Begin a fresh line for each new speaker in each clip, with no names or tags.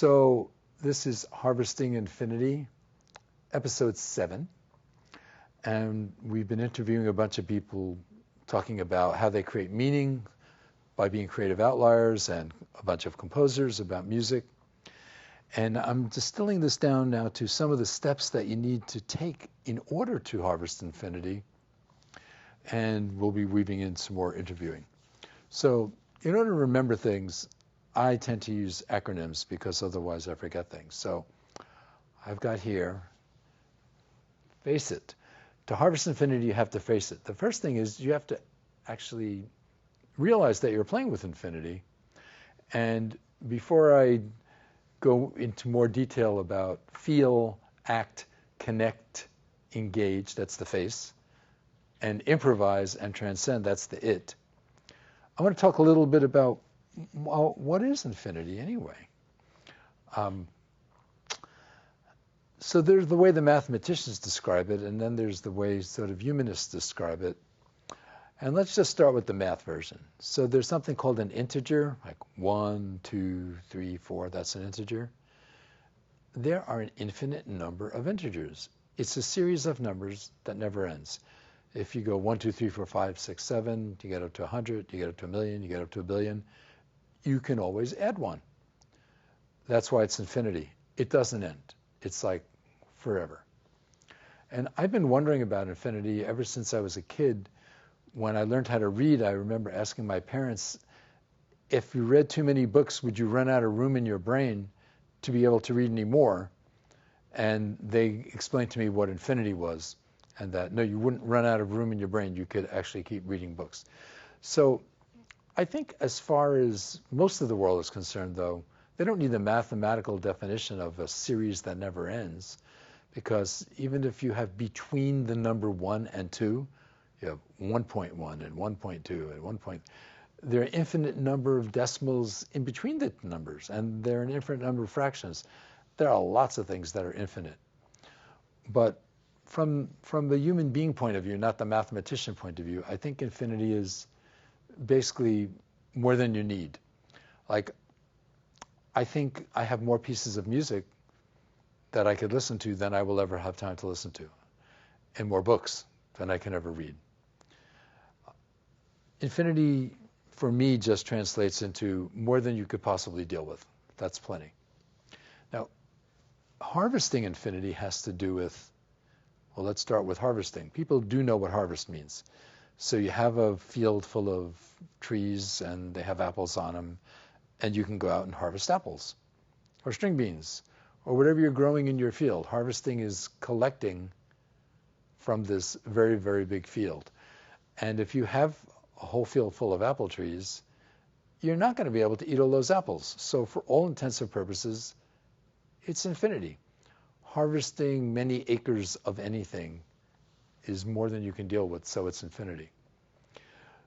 So this is Harvesting Infinity, episode 7. And we've been interviewing a bunch of people talking about how they create meaning by being creative outliers, and a bunch of composers about music. And I'm distilling this down now to some of the steps that you need to take in order to harvest infinity. And we'll be weaving in some more interviewing. So in order to remember things, I tend to use acronyms because otherwise I forget things. So I've got here, face it. To harvest infinity, you have to face it. The first thing is you have to actually realize that you're playing with infinity. And before I go into more detail about feel, act, connect, engage, that's the face, and improvise and transcend, that's the it, I want to talk a little bit about, well, what is infinity anyway? So there's the way the mathematicians describe it, and then there's the way sort of humanists describe it. And let's just start with the math version. So there's something called an integer, like 1, 2, 3, 4, that's an integer. There are an infinite number of integers. It's a series of numbers that never ends. If you go 1, 2, 3, 4, 5, 6, 7, you get up to 100, you get up to 1,000,000, you get up to 1,000,000,000. You can always add one. That's why it's infinity. It doesn't end. It's like forever. And I've been wondering about infinity ever since I was a kid. When I learned how to read, I remember asking my parents, if you read too many books, would you run out of room in your brain to be able to read any more? And they explained to me what infinity was, and that, no, you wouldn't run out of room in your brain. You could actually keep reading books. So I think as far as most of the world is concerned, though, they don't need the mathematical definition of a series that never ends, because even if you have between the number 1 and 2, you have 1.1 and 1.2 and 1. There are an infinite number of decimals in between the numbers, and there are an infinite number of fractions. There are lots of things that are infinite. But from the human being point of view, not the mathematician point of view, I think infinity is basically more than you need. Like, I think I have more pieces of music that I could listen to than I will ever have time to listen to, and more books than I can ever read. Infinity, for me, just translates into more than you could possibly deal with. That's plenty. Now, harvesting infinity has to do with, well, let's start with harvesting. People do know what harvest means. So you have a field full of trees, and they have apples on them, and you can go out and harvest apples, or string beans, or whatever you're growing in your field. Harvesting is collecting from this very, very big field. And if you have a whole field full of apple trees, you're not going to be able to eat all those apples. So for all intents and purposes, it's infinity. Harvesting many acres of anything is more than you can deal with, so it's infinity.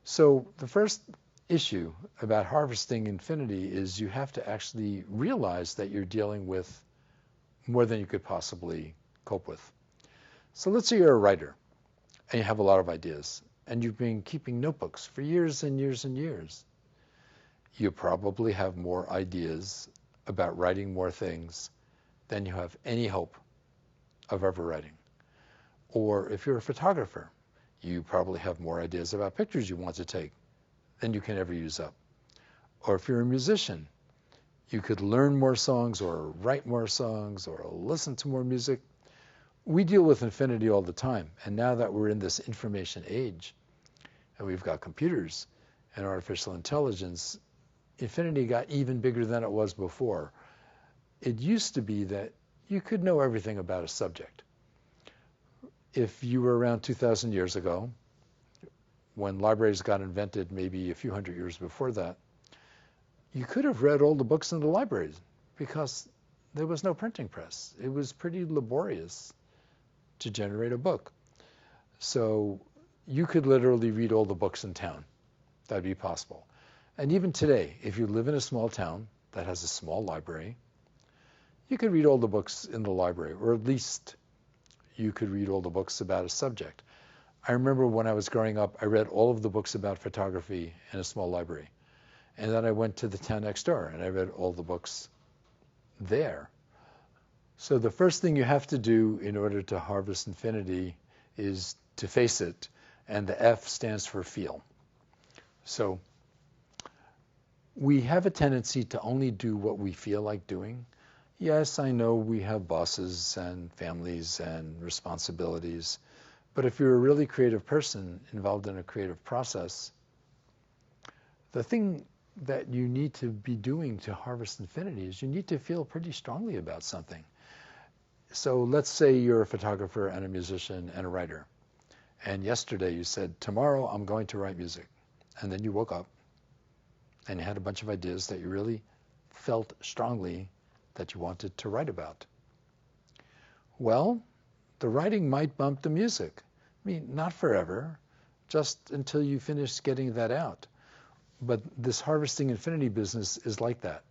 So the first issue about harvesting infinity is you have to actually realize that you're dealing with more than you could possibly cope with. So let's say you're a writer and you have a lot of ideas, and you've been keeping notebooks for years and years and years. You probably have more ideas about writing more things than you have any hope of ever writing. Or if you're a photographer, you probably have more ideas about pictures you want to take than you can ever use up. Or if you're a musician, you could learn more songs or write more songs or listen to more music. We deal with infinity all the time. And now that we're in this information age, and we've got computers and artificial intelligence, infinity got even bigger than it was before. It used to be that you could know everything about a subject. If you were around 2,000 years ago, when libraries got invented maybe a few hundred years before that, you could have read all the books in the libraries because there was no printing press. It was pretty laborious to generate a book. So you could literally read all the books in town. That'd be possible. And even today, if you live in a small town that has a small library, you could read all the books in the library, or at least you could read all the books about a subject. I remember when I was growing up, I read all of the books about photography in a small library. And then I went to the town next door and I read all the books there. So the first thing you have to do in order to harvest infinity is to face it, and the F stands for feel. So we have a tendency to only do what we feel like doing. Yes, I know we have bosses and families and responsibilities, but if you're a really creative person involved in a creative process, the thing that you need to be doing to harvest infinity is you need to feel pretty strongly about something. So let's say you're a photographer and a musician and a writer. And yesterday you said, tomorrow I'm going to write music. And then you woke up and you had a bunch of ideas that you really felt strongly that you wanted to write about. Well, the writing might bump the music. I mean, not forever, just until you finish getting that out. But this harvesting infinity business is like that.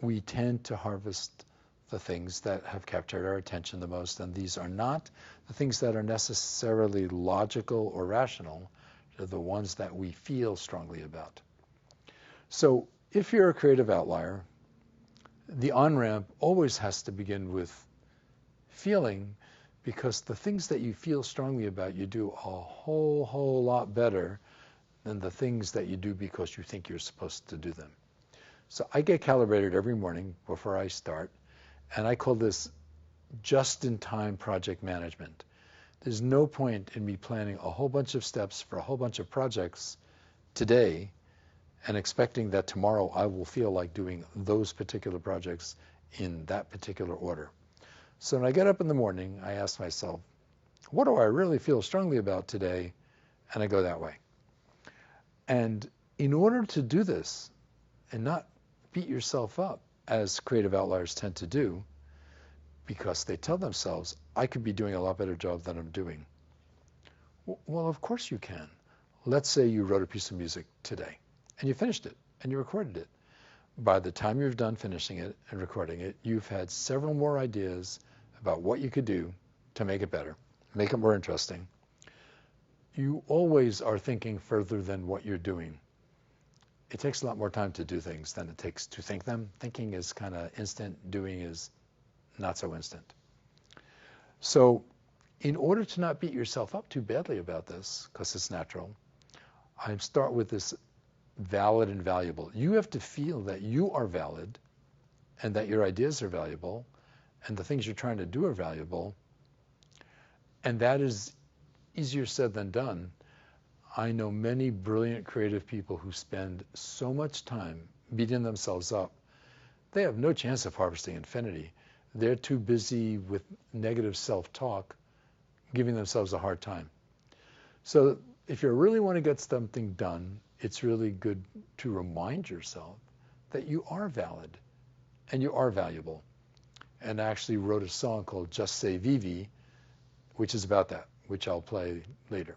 We tend to harvest the things that have captured our attention the most, and these are not the things that are necessarily logical or rational. They're the ones that we feel strongly about. So if you're a creative outlier, the on-ramp always has to begin with feeling, because the things that you feel strongly about, you do a whole lot better than the things that you do because you think you're supposed to do them. So I get calibrated every morning before I start, and I call this just-in-time project management. There's no point in me planning a whole bunch of steps for a whole bunch of projects today and expecting that tomorrow I will feel like doing those particular projects in that particular order. So when I get up in the morning, I ask myself, what do I really feel strongly about today? And I go that way. And in order to do this and not beat yourself up, as creative outliers tend to do, because they tell themselves, I could be doing a lot better job than I'm doing. Well, of course you can. Let's say you wrote a piece of music today, and you finished it, and you recorded it. By the time you're done finishing it and recording it, you've had several more ideas about what you could do to make it better, make it more interesting. You always are thinking further than what you're doing. It takes a lot more time to do things than it takes to think them. Thinking is kind of instant, doing is not so instant. So in order to not beat yourself up too badly about this, because it's natural, I start with this valid and valuable. You have to feel that you are valid and that your ideas are valuable and the things you're trying to do are valuable. And that is easier said than done. I know many brilliant creative people who spend so much time beating themselves up. They have no chance of harvesting infinity. They're too busy with negative self-talk, giving themselves a hard time. So if you really want to get something done, it's really good to remind yourself that you are valid and you are valuable. And I actually wrote a song called Just Say Vivi, which is about that, which I'll play later.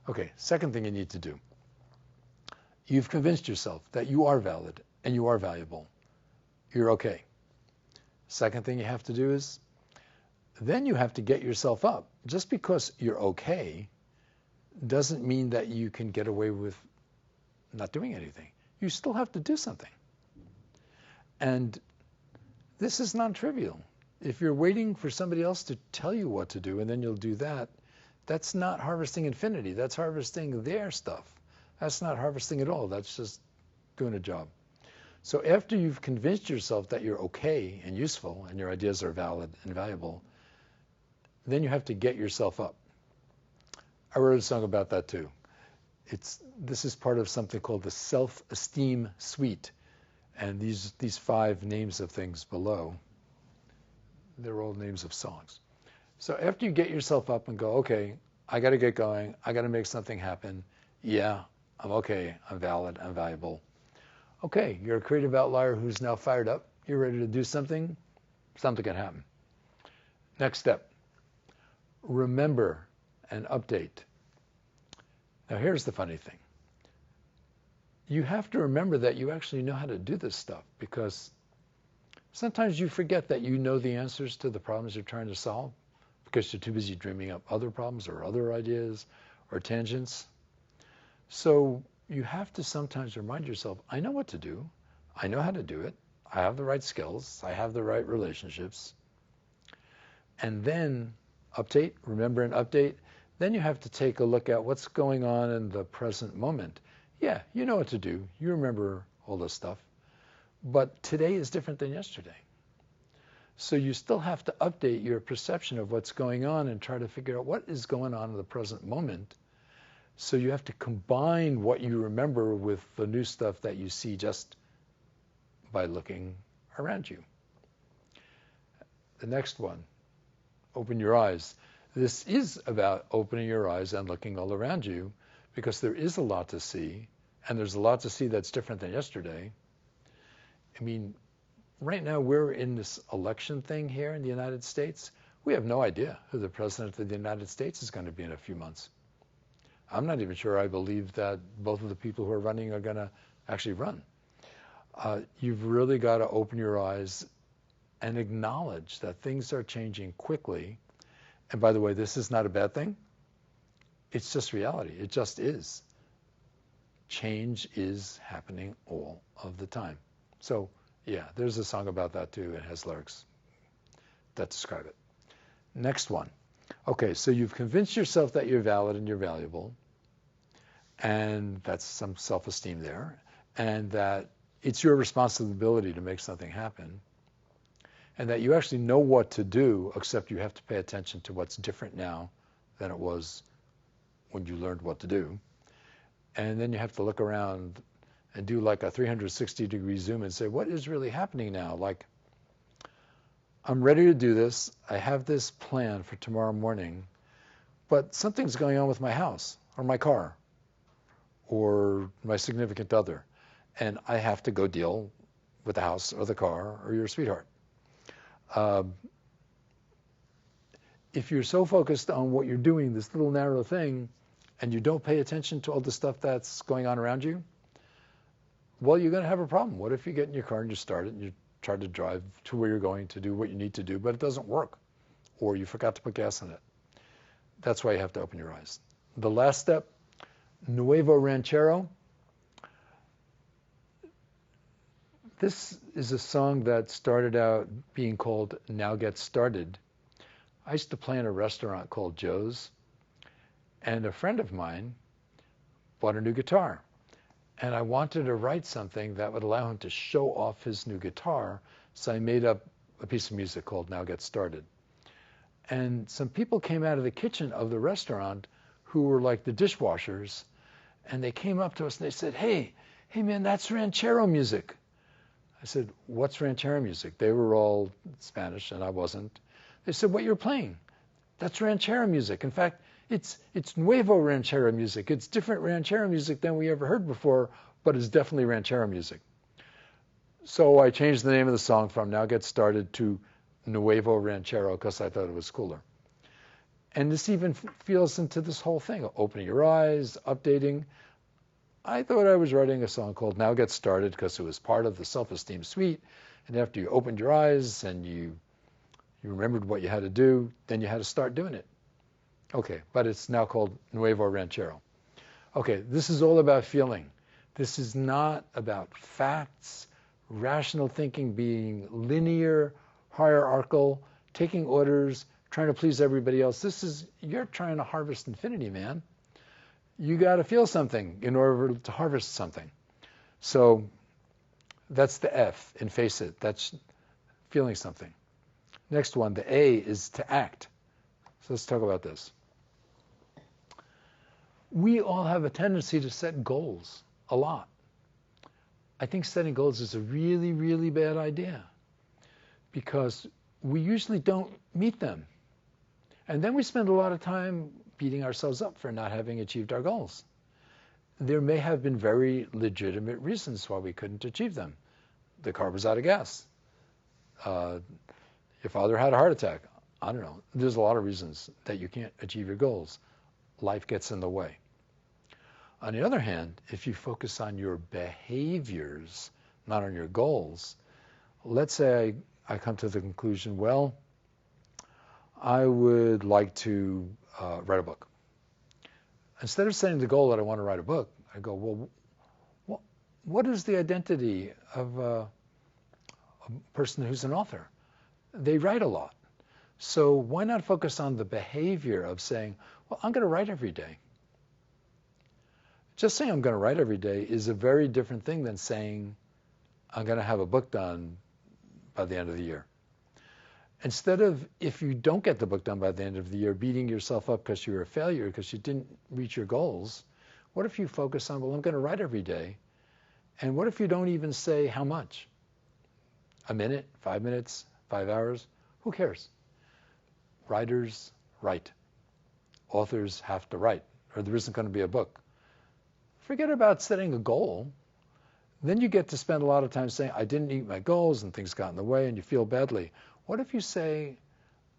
Okay, second thing you need to do. You've convinced yourself that you are valid and you are valuable. You're okay. Second thing you have to do is, then you have to get yourself up. Just because you're okay doesn't mean that you can get away with not doing anything. You still have to do something. And this is non-trivial. If you're waiting for somebody else to tell you what to do and then you'll do that, that's not harvesting infinity. That's harvesting their stuff. That's not harvesting at all. That's just doing a job. So after you've convinced yourself that you're okay and useful and your ideas are valid and valuable, then you have to get yourself up. I wrote a song about that too. This is part of something called the self-esteem suite. And these 5 names of things below, they're all names of songs. So after you get yourself up and go, okay, I got to get going. I got to make something happen. Yeah, I'm okay. I'm valid. I'm valuable. Okay, you're a creative outlier who's now fired up. You're ready to do something. Something can happen. Next step, remember and update. Now here's the funny thing. You have to remember that you actually know how to do this stuff, because sometimes you forget that you know the answers to the problems you're trying to solve because you're too busy dreaming up other problems or other ideas or tangents. So you have to sometimes remind yourself, I know what to do. I know how to do it. I have the right skills, I have the right relationships, and then update, remember and update. Then you have to take a look at what's going on in the present moment. Yeah, you know what to do. You remember all this stuff. But today is different than yesterday. So you still have to update your perception of what's going on and try to figure out what is going on in the present moment. So you have to combine what you remember with the new stuff that you see just by looking around you. The next one, open your eyes. This is about opening your eyes and looking all around you, because there is a lot to see, and there's a lot to see that's different than yesterday. I mean, right now we're in this election thing here in the United States. We have no idea who the president of the United States is going to be in a few months. I'm not even sure I believe that both of the people who are running are going to actually run. You've really got to open your eyes and acknowledge that things are changing quickly. And by the way, this is not a bad thing. It's just reality. It just is. Change is happening all of the time. So, yeah, there's a song about that too. It has lyrics that describe it. Next one. Okay, so you've convinced yourself that you're valid and you're valuable, and that's some self-esteem there, and that it's your responsibility to make something happen, and that you actually know what to do, except you have to pay attention to what's different now than it was when you learned what to do. And then you have to look around and do like a 360-degree zoom and say, what is really happening now? Like, I'm ready to do this. I have this plan for tomorrow morning, but something's going on with my house or my car or my significant other, and I have to go deal with the house or the car or your sweetheart. If you're so focused on what you're doing, this little narrow thing, and you don't pay attention to all the stuff that's going on around you, well, you're going to have a problem. What if you get in your car and you start it and you try to drive to where you're going to do what you need to do, but it doesn't work, or you forgot to put gas in it? That's why you have to open your eyes. The last step, Nuevo Ranchero. This is a song that started out being called Now Get Started. I used to play in a restaurant called Joe's, and a friend of mine bought a new guitar. And I wanted to write something that would allow him to show off his new guitar, so I made up a piece of music called Now Get Started. And some people came out of the kitchen of the restaurant who were like the dishwashers, and they came up to us and they said, hey man, that's ranchero music. I said, what's ranchero music? They were all Spanish and I wasn't. They said, what you're playing, that's ranchero music. In fact, it's nuevo ranchero music. It's different ranchero music than we ever heard before, but it's definitely ranchero music. So I changed the name of the song from Now Get Started to Nuevo Ranchero because I thought it was cooler. And this even feels into this whole thing, opening your eyes, updating. I thought I was writing a song called Now Get Started because it was part of the self-esteem suite. And after you opened your eyes and you remembered what you had to do, then you had to start doing it. Okay, but it's now called Nuevo Ranchero. Okay, this is all about feeling. This is not about facts, rational thinking being linear, hierarchical, taking orders, trying to please everybody else. You're trying to harvest infinity, man. You got to feel something in order to harvest something. So that's the F in face it. That's feeling something. Next one, the A is to act. So let's talk about this. We all have a tendency to set goals a lot. I think setting goals is a really, really bad idea because we usually don't meet them. And then we spend a lot of time beating ourselves up for not having achieved our goals. There may have been very legitimate reasons why we couldn't achieve them. The car was out of gas. Your father had a heart attack. I don't know. There's a lot of reasons that you can't achieve your goals. Life gets in the way. On the other hand, if you focus on your behaviors, not on your goals, let's say I come to the conclusion, well, I would like to write a book. Instead of setting the goal that I want to write a book, I go, well, what is the identity of a person who's an author. They write a lot. So why not focus on the behavior of saying, well, I'm going to write every day. Just saying I'm going to write every day is a very different thing than saying I'm going to have a book done by the end of the year. Instead of, if you don't get the book done by the end of the year, beating yourself up because you're a failure, because you didn't reach your goals, what if you focus on, well, I'm going to write every day? And what if you don't even say how much? A minute, 5 minutes, 5 hours? Who cares? Writers write. Authors have to write, or there isn't going to be a book. Forget about setting a goal. Then you get to spend a lot of time saying, I didn't meet my goals and things got in the way and you feel badly. What if you say,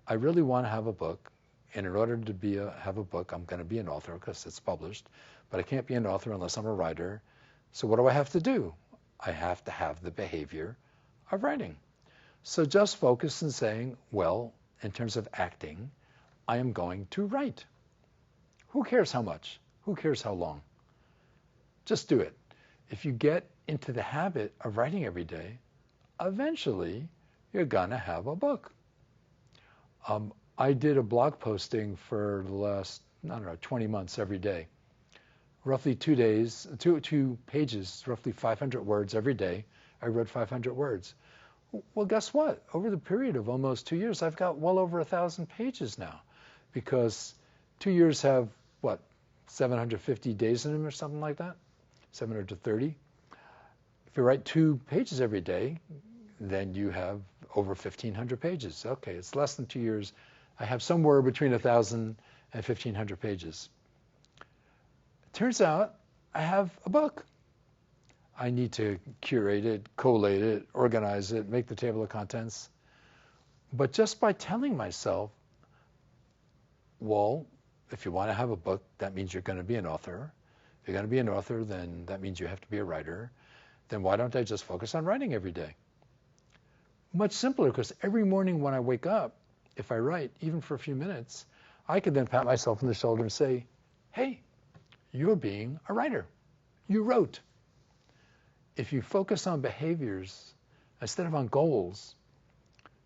I really want to have a book, and in order to have a book, I'm going to be an author because it's published, but I can't be an author unless I'm a writer. So what do I have to do? I have to have the behavior of writing. So just focus on saying, well, in terms of acting, I am going to write. Who cares how much? Who cares how long? Just do it. If you get into the habit of writing every day, eventually you're going to have a book. I did a blog posting for the last, 20 months every day. Roughly 2 days, two pages, roughly 500 words every day. I wrote 500 words. Well, guess what? Over the period of almost 2 years, I've got well over 1,000 pages now, because 2 years have, 750 days in them or something like that? 730. If you write 2 pages every day, then you have over 1,500 pages. Okay, it's less than 2 years. I have somewhere between 1,000 and 1,500 pages. It turns out I have a book. I need to curate it, collate it, organize it, make the table of contents. But just by telling myself, well, if you want to have a book, that means you're going to be an author. If you're going to be an author, then that means you have to be a writer. Then why don't I just focus on writing every day? Much simpler, because every morning when I wake up, if I write, even for a few minutes, I could then pat myself on the shoulder and say, hey, you're being a writer. You wrote. If you focus on behaviors instead of on goals,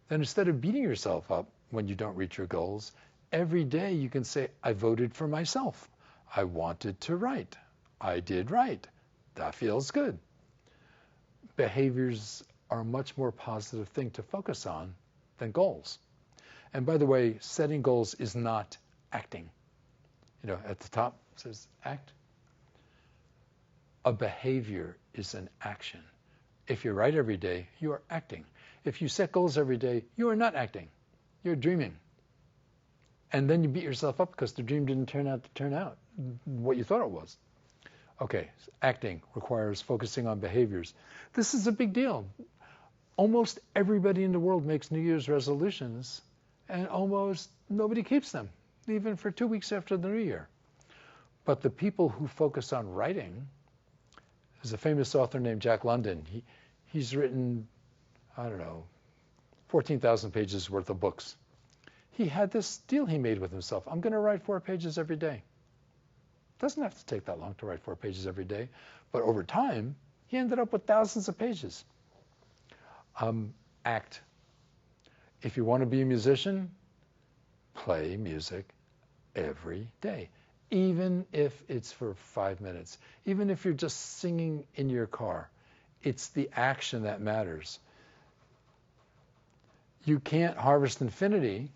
then instead of beating yourself up when you don't reach your goals, every day you can say, I voted for myself. I wanted to write. I did write. That feels good. Behaviors are a much more positive thing to focus on than goals. And by the way, setting goals is not acting. At the top it says act. A behavior is an action. If you write every day, you are acting. If you set goals every day, you are not acting. You're dreaming. And then you beat yourself up because the dream didn't turn out what you thought it was. Okay, acting requires focusing on behaviors. This is a big deal. Almost everybody in the world makes New Year's resolutions, and almost nobody keeps them, even for 2 weeks after the New Year. But the people who focus on writing, there's a famous author named Jack London. He's written, 14,000 pages worth of books. He had this deal he made with himself. I'm going to write 4 pages every day. Doesn't have to take that long to write 4 pages every day. But over time, he ended up with thousands of pages. Act. If you want to be a musician, play music every day. Even if it's for 5 minutes. Even if you're just singing in your car. It's the action that matters. You can't harvest infinity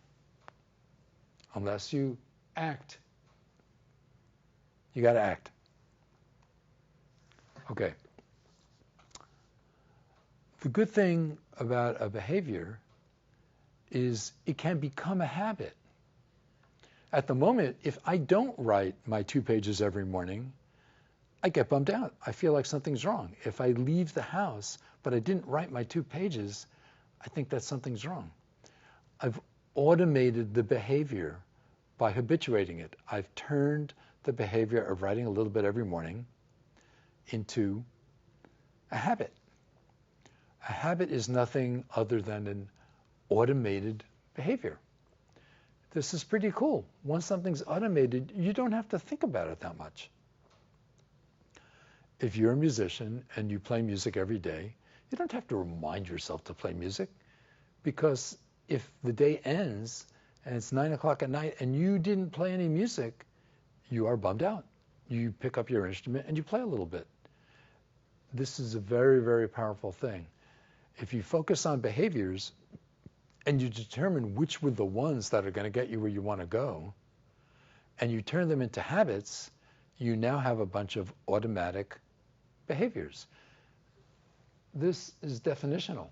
unless you act. You got to act. Okay. The good thing about a behavior is it can become a habit. At the moment, if I don't write my 2 pages every morning, I get bummed out. I feel like something's wrong. If I leave the house, but I didn't write my 2 pages, I think that something's wrong. I've automated the behavior by habituating it. I've turned the behavior of writing a little bit every morning into a habit. A habit is nothing other than an automated behavior. This is pretty cool. Once something's automated, you don't have to think about it that much. If you're a musician and you play music every day, You don't have to remind yourself to play music, because if the day ends and it's 9 o'clock at night and you didn't play any music, you are bummed out. You pick up your instrument and you play a little bit. This is a very, very powerful thing. If you focus on behaviors and you determine which were the ones that are going to get you where you want to go, and you turn them into habits, you now have a bunch of automatic behaviors. This is definitional.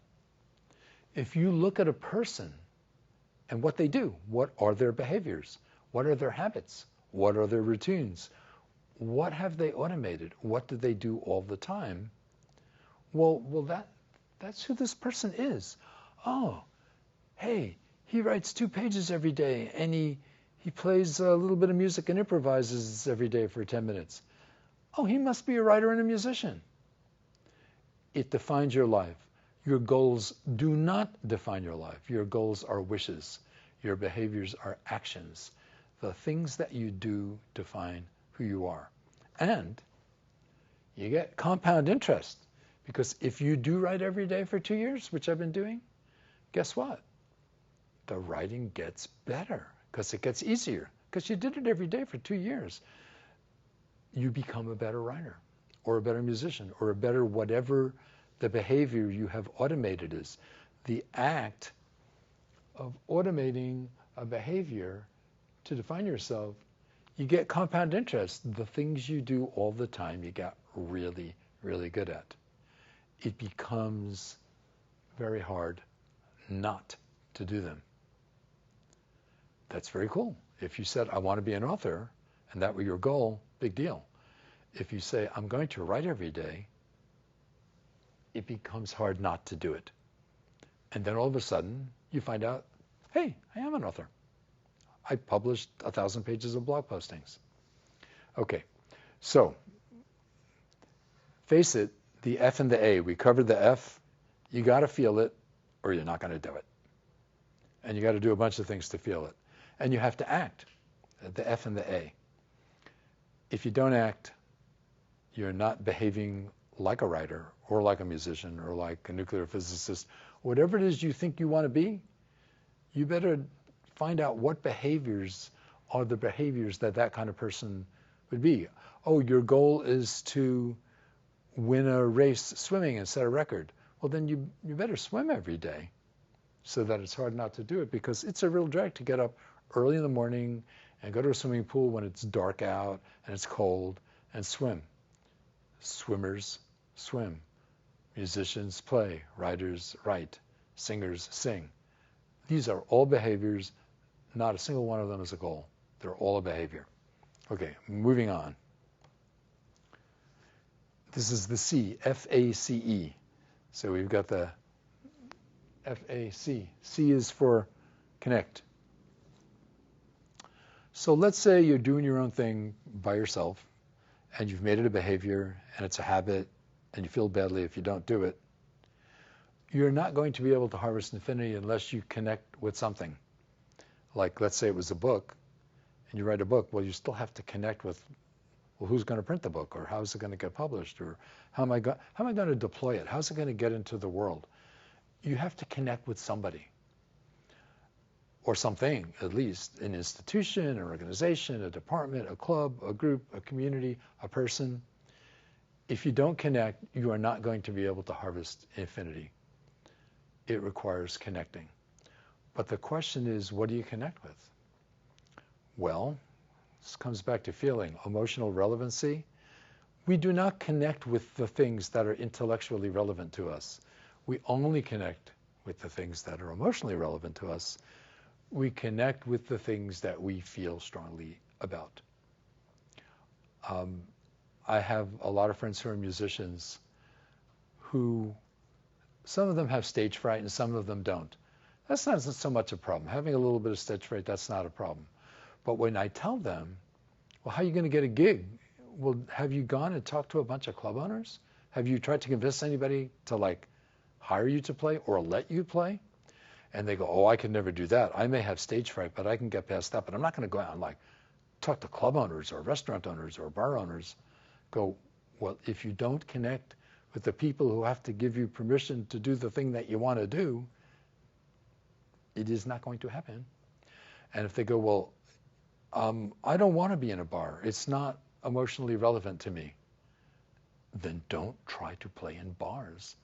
If you look at a person and what they do, what are their behaviors? What are their habits? What are their routines? What have they automated? What do they do all the time? Well, that's who this person is. Oh, hey, he writes 2 pages every day, and he plays a little bit of music and improvises every day for 10 minutes. Oh, he must be a writer and a musician. It defines your life. Your goals do not define your life. Your goals are wishes. Your behaviors are actions. The things that you do define who you are. And you get compound interest, because if you do write every day for 2 years, which I've been doing, guess what? The writing gets better because it gets easier, because you did it every day for 2 years. You become a better writer or a better musician or a better whatever the behavior you have automated is. The act of automating a behavior to define yourself, you get compound interest. The things you do all the time, you get really, really good at. It becomes very hard not to do them. That's very cool. If you said, I want to be an author, and that were your goal, big deal. If you say, I'm going to write every day, it becomes hard not to do it. And then all of a sudden, you find out, hey, I am an author. I published 1,000 pages of blog postings. Okay, so face it, the F and the A. We covered the F. You got to feel it, or you're not going to do it. And you got to do a bunch of things to feel it. And you have to act, the F and the A. If you don't act, you're not behaving like a writer or like a musician or like a nuclear physicist. Whatever it is you think you want to be, you better find out what behaviors are the behaviors that kind of person would be. Oh, your goal is to win a race swimming and set a record. Well, then you better swim every day so that it's hard not to do it, because it's a real drag to get up early in the morning and go to a swimming pool when it's dark out and it's cold and swim. Swimmers swim. Musicians play. Writers write. Singers sing. These are all behaviors. Not a single one of them is a goal. They're all a behavior. Okay, moving on. This is the C, F-A-C-E. So we've got the F-A-C. C is for connect. So let's say you're doing your own thing by yourself, and you've made it a behavior, and it's a habit, and you feel badly if you don't do it. You're not going to be able to harvest infinity unless you connect with something. Like, let's say it was a book, and you write a book. Well, you still have to connect with, well, who's going to print the book, or how is it going to get published, or how am I going to deploy it? How's it going to get into the world? You have to connect with somebody, or something, at least, an institution, an organization, a department, a club, a group, a community, a person. If you don't connect, you are not going to be able to harvest infinity. It requires connecting. But the question is, what do you connect with? Well, this comes back to feeling, emotional relevancy. We do not connect with the things that are intellectually relevant to us. We only connect with the things that are emotionally relevant to us. We connect with the things that we feel strongly about. I have a lot of friends who are musicians who, some of them have stage fright and some of them don't. That's not so much a problem. Having a little bit of stage fright, that's not a problem. But when I tell them, well, how are you going to get a gig? Well, have you gone and talked to a bunch of club owners? Have you tried to convince anybody to hire you to play or let you play? And they go, oh, I can never do that. I may have stage fright, but I can get past that. But I'm not going to go out and talk to club owners or restaurant owners or bar owners. Go, well, if you don't connect with the people who have to give you permission to do the thing that you want to do, it is not going to happen. And if they go, well, I don't want to be in a bar, it's not emotionally relevant to me, then don't try to play in bars.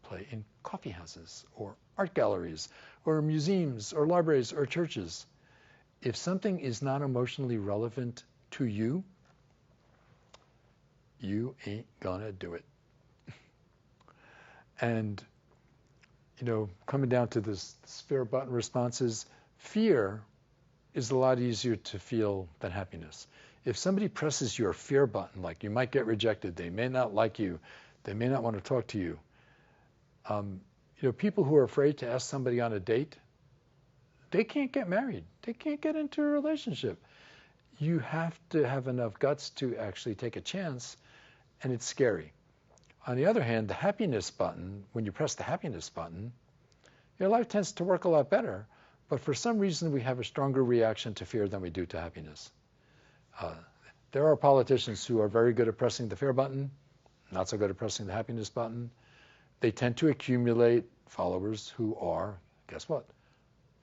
Play in coffee houses or art galleries or museums or libraries or churches. If something is not emotionally relevant to you, you ain't gonna do it. And, coming down to this fear button responses, fear is a lot easier to feel than happiness. If somebody presses your fear button, like you might get rejected, they may not like you, they may not want to talk to you. People who are afraid to ask somebody on a date, they can't get married. They can't get into a relationship. You have to have enough guts to actually take a chance, and it's scary. On the other hand, the happiness button, when you press the happiness button, your life tends to work a lot better, but for some reason we have a stronger reaction to fear than we do to happiness. There are politicians who are very good at pressing the fear button, not so good at pressing the happiness button. They tend to accumulate followers who are, guess what,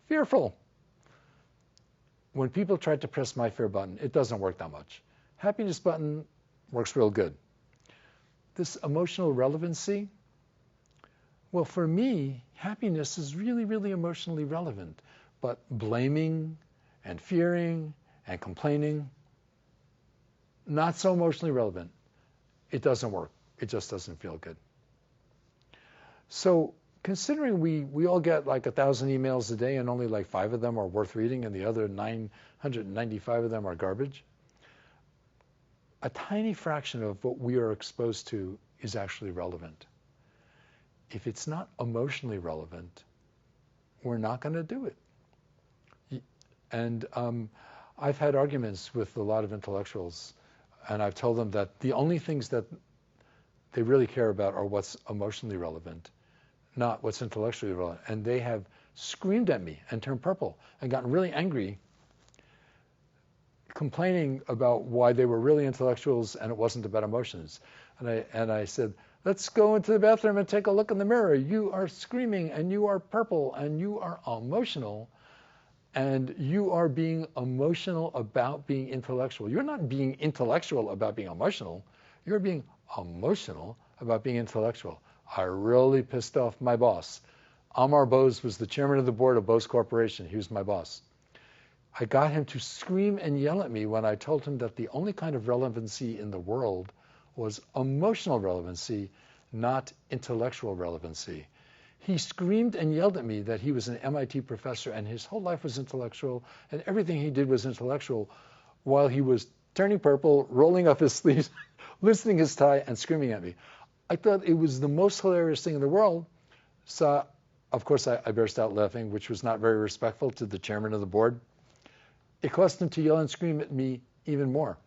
fearful. When people try to press my fear button, it doesn't work that much. Happiness button works real good. This emotional relevancy, well, for me, happiness is really, really emotionally relevant. But blaming and fearing and complaining, not so emotionally relevant. It doesn't work. It just doesn't feel good. So considering we all get like 1,000 emails a day and only like 5 of them are worth reading and the other 995 of them are garbage, a tiny fraction of what we are exposed to is actually relevant. If it's not emotionally relevant, we're not going to do it. And I've had arguments with a lot of intellectuals, and I've told them that the only things that they really care about are what's emotionally relevant, not what's intellectually relevant. And they have screamed at me and turned purple and gotten really angry, complaining about why they were really intellectuals and it wasn't about emotions. And I said, let's go into the bathroom and take a look in the mirror. You are screaming and you are purple and you are emotional, and you are being emotional about being intellectual. You're not being intellectual about being emotional. You're being emotional about being intellectual. I really pissed off my boss. Amar Bose was the chairman of the board of Bose Corporation. He was my boss. I got him to scream and yell at me when I told him that the only kind of relevancy in the world was emotional relevancy, not intellectual relevancy. He screamed and yelled at me that he was an MIT professor and his whole life was intellectual and everything he did was intellectual, while he was turning purple, rolling up his sleeves, loosening his tie, and screaming at me. I thought it was the most hilarious thing in the world. So, of course, I burst out laughing, which was not very respectful to the chairman of the board. It caused him to yell and scream at me even more.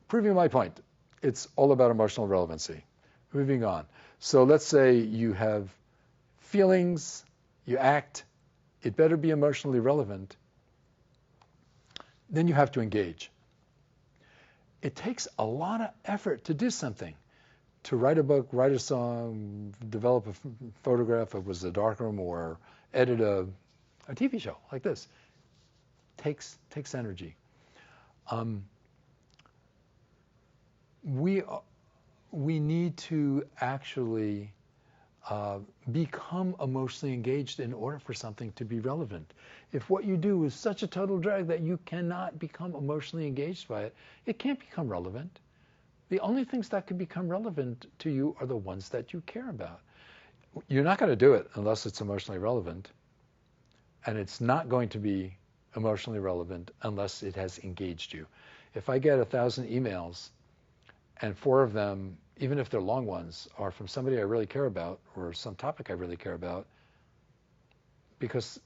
Proving my point, it's all about emotional relevancy. Moving on. So let's say you have feelings, you act, it better be emotionally relevant. Then you have to engage. It takes a lot of effort to do something. To write a book, write a song, develop a photograph, it was a darkroom, or edit a TV show like this. Takes energy. We need to actually become emotionally engaged in order for something to be relevant. If what you do is such a total drag that you cannot become emotionally engaged by it, it can't become relevant. The only things that can become relevant to you are the ones that you care about. You're not going to do it unless it's emotionally relevant, and it's not going to be emotionally relevant unless it has engaged you. If I get 1,000 emails and 4 of them, even if they're long ones, are from somebody I really care about or some topic I really care about, because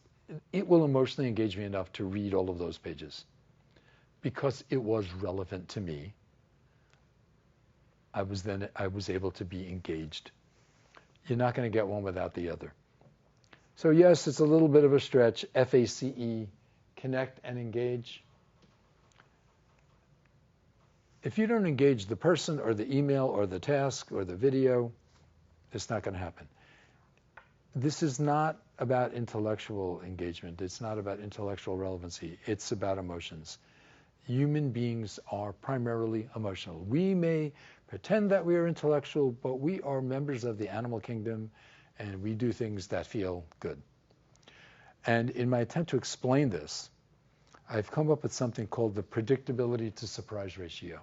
it will emotionally engage me enough to read all of those pages. Because it was relevant to me, I was able to be engaged. You're not going to get one without the other. So yes, it's a little bit of a stretch. FACE, connect and engage. If you don't engage the person or the email or the task or the video, it's not going to happen. This is not about intellectual engagement. It's not about intellectual relevancy. It's about emotions. Human beings are primarily emotional. We may pretend that we are intellectual, but we are members of the animal kingdom, and we do things that feel good. And in my attempt to explain this, I've come up with something called the predictability to surprise ratio.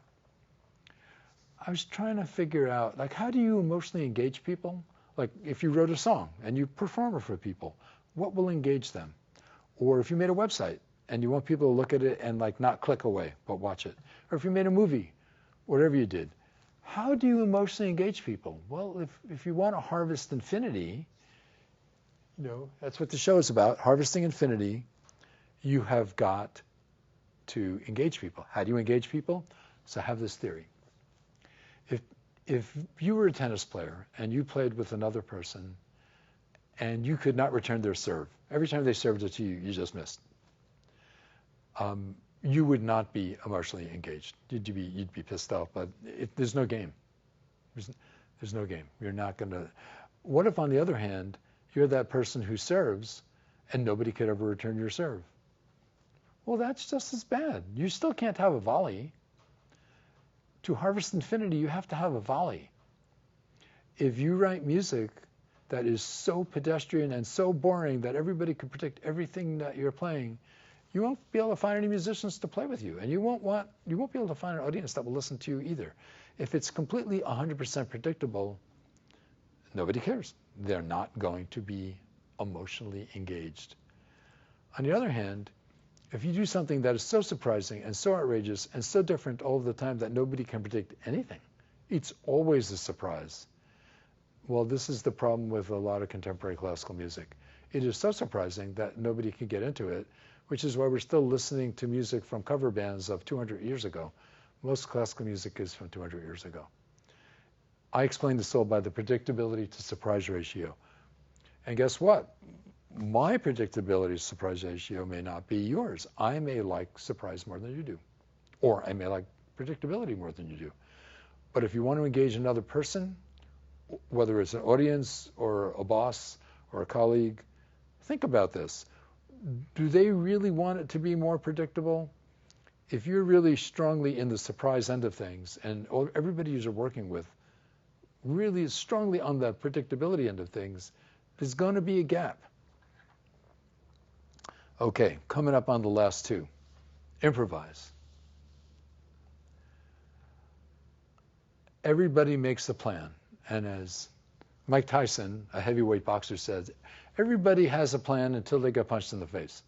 I was trying to figure out, like, how do you emotionally engage people? Like, if you wrote a song and you perform it for people, what will engage them? Or if you made a website and you want people to look at it and, like, not click away, but watch it. Or if you made a movie, whatever you did, how do you emotionally engage people? Well, if you want to harvest infinity, that's what the show is about, harvesting infinity, you have got to engage people. How do you engage people? So I have this theory. If you were a tennis player and you played with another person and you could not return their serve, every time they served it to you, you just missed, you would not be emotionally engaged. You'd be pissed off, but there's no game. There's no game. You're not going to. What if, on the other hand, you're that person who serves and nobody could ever return your serve? Well, that's just as bad. You still can't have a volley. To harvest infinity, you have to have a volley. If you write music that is so pedestrian and so boring that everybody can predict everything that you're playing, you won't be able to find any musicians to play with you, and you won't be able to find an audience that will listen to you either. If it's completely 100% predictable, nobody cares. They're not going to be emotionally engaged. On the other hand, if you do something that is so surprising and so outrageous and so different all of the time that nobody can predict anything, it's always a surprise. Well, this is the problem with a lot of contemporary classical music. It is so surprising that nobody can get into it, which is why we're still listening to music from cover bands of 200 years ago. Most classical music is from 200 years ago. I explain this all by the predictability to surprise ratio. And guess what? My predictability to surprise ratio may not be yours. I may like surprise more than you do. Or I may like predictability more than you do. But if you want to engage another person, whether it's an audience or a boss or a colleague, think about this. Do they really want it to be more predictable? If you're really strongly in the surprise end of things, and everybody you're working with really is strongly on the predictability end of things, there's going to be a gap. Okay, coming up on the last two. Improvise. Everybody makes a plan. And as Mike Tyson, a heavyweight boxer, says, everybody has a plan until they get punched in the face.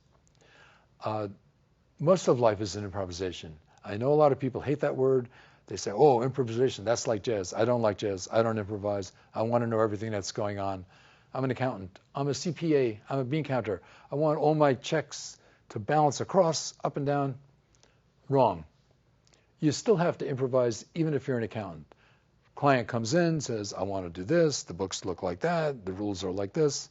Most of life is an improvisation. I know a lot of people hate that word. They say, oh, improvisation, that's like jazz. I don't like jazz. I don't improvise. I want to know everything that's going on. I'm an accountant. I'm a CPA. I'm a bean counter. I want all my checks to balance across, up and down. Wrong. You still have to improvise even if you're an accountant. Client comes in, says, I want to do this. The books look like that. The rules are like this.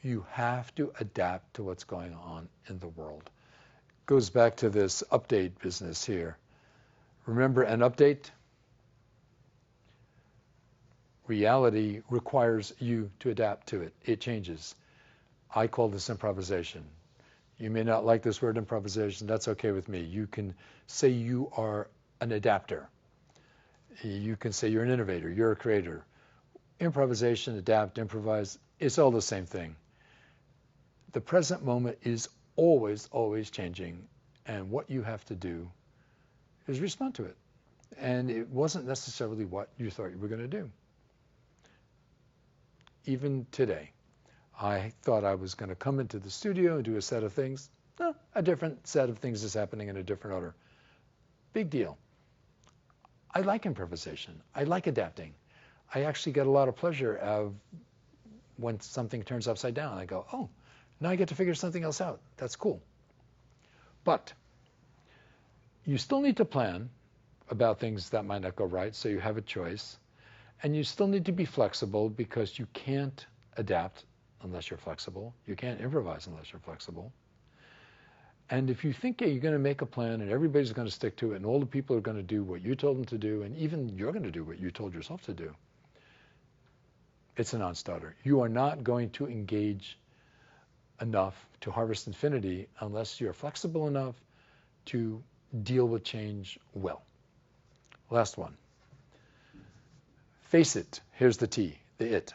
You have to adapt to what's going on in the world. Goes back to this update business here. Remember an update? Reality requires you to adapt to it. It changes. I call this improvisation. You may not like this word improvisation. That's okay with me. You can say you are an adapter. You can say you're an innovator. You're a creator. Improvisation, adapt, improvise, it's all the same thing. The present moment is always, always changing. And what you have to do is respond to it. And it wasn't necessarily what you thought you were going to do. Even today, I thought I was going to come into the studio and do a set of things. No, a different set of things is happening in a different order. Big deal. I like improvisation. I like adapting. I actually get a lot of pleasure of when something turns upside down. I go, oh, now I get to figure something else out. That's cool. But you still need to plan about things that might not go right, so you have a choice. And you still need to be flexible because you can't adapt unless you're flexible. You can't improvise unless you're flexible. And if you think you're going to make a plan and everybody's going to stick to it and all the people are going to do what you told them to do and even you're going to do what you told yourself to do, it's a non-starter. You are not going to engage enough to harvest infinity unless you're flexible enough to deal with change well. Last one. Face it. Here's the T, the it.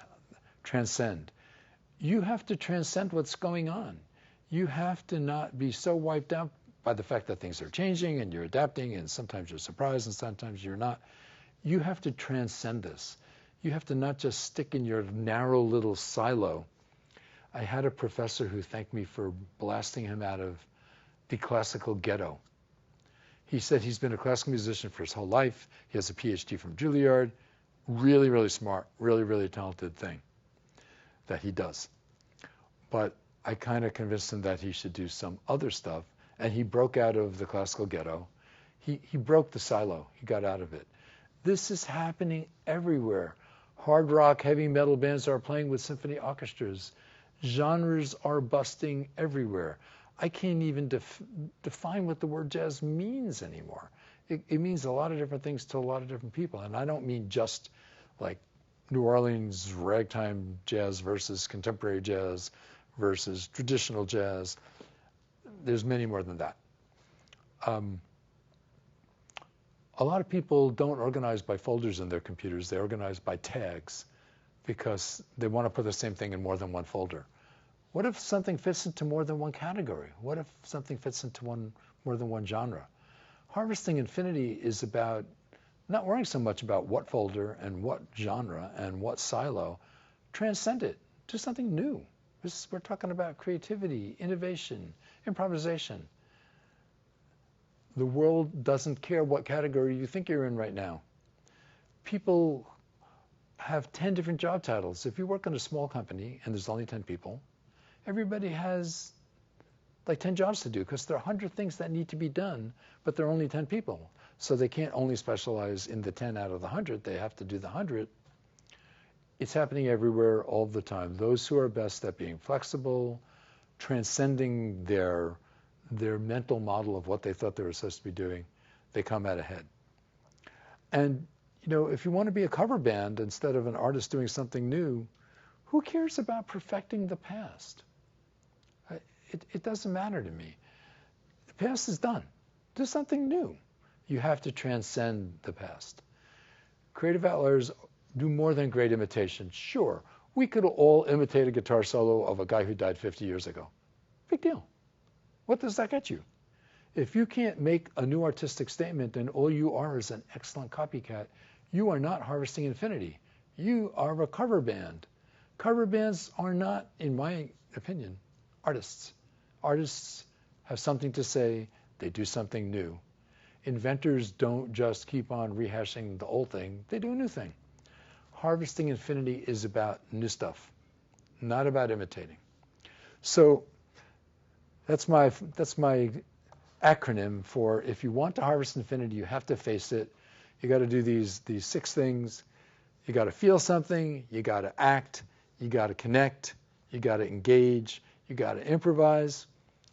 Transcend. You have to transcend what's going on. You have to not be so wiped out by the fact that things are changing and you're adapting and sometimes you're surprised and sometimes you're not. You have to transcend this. You have to not just stick in your narrow little silo. I had a professor who thanked me for blasting him out of the classical ghetto. He said he's been a classical musician for his whole life. He has a PhD from Juilliard. Really, really smart, really, really talented thing that he does. But I kind of convinced him that he should do some other stuff, and he broke out of the classical ghetto. He broke the silo. He got out of it. This is happening everywhere. Hard rock, heavy metal bands are playing with symphony orchestras. Genres are busting everywhere. I can't even define what the word jazz means anymore. It means a lot of different things to a lot of different people. And I don't mean just like New Orleans ragtime jazz versus contemporary jazz versus traditional jazz. There's many more than that. A lot of people don't organize by folders in their computers. They organize by tags because they want to put the same thing in more than one folder. What if something fits into more than one category? What if something fits into more than one genre? Harvesting infinity is about not worrying so much about what folder and what genre and what silo. Transcend it. Do something new. We're talking about creativity, innovation, improvisation. The world doesn't care what category you think you're in right now. People have 10 different job titles. If you work in a small company and there's only 10 people, everybody has like 10 jobs to do because there are 100 things that need to be done, but there are only 10 people. So they can't only specialize in the 10 out of the 100. They have to do the 100. It's happening everywhere all the time. Those who are best at being flexible, transcending their mental model of what they thought they were supposed to be doing, they come out ahead. And, you know, if you want to be a cover band instead of an artist doing something new, who cares about perfecting the past? It doesn't matter to me. The past is done. Do something new. You have to transcend the past. Creative outliers do more than great imitation. Sure, we could all imitate a guitar solo of a guy who died 50 years ago. Big deal. What does that get you? If you can't make a new artistic statement and all you are is an excellent copycat, you are not harvesting infinity. You are a cover band. Cover bands are not, in my opinion, artists. Artists have something to say. They do something new. Inventors don't just keep on rehashing the old thing. They do a new thing. Harvesting infinity is about new stuff, not about imitating. So that's my acronym for if you want to harvest infinity, you have to face it. You got to do these 6 things. You got to feel something. You got to act. You got to connect. You got to engage. You got to improvise.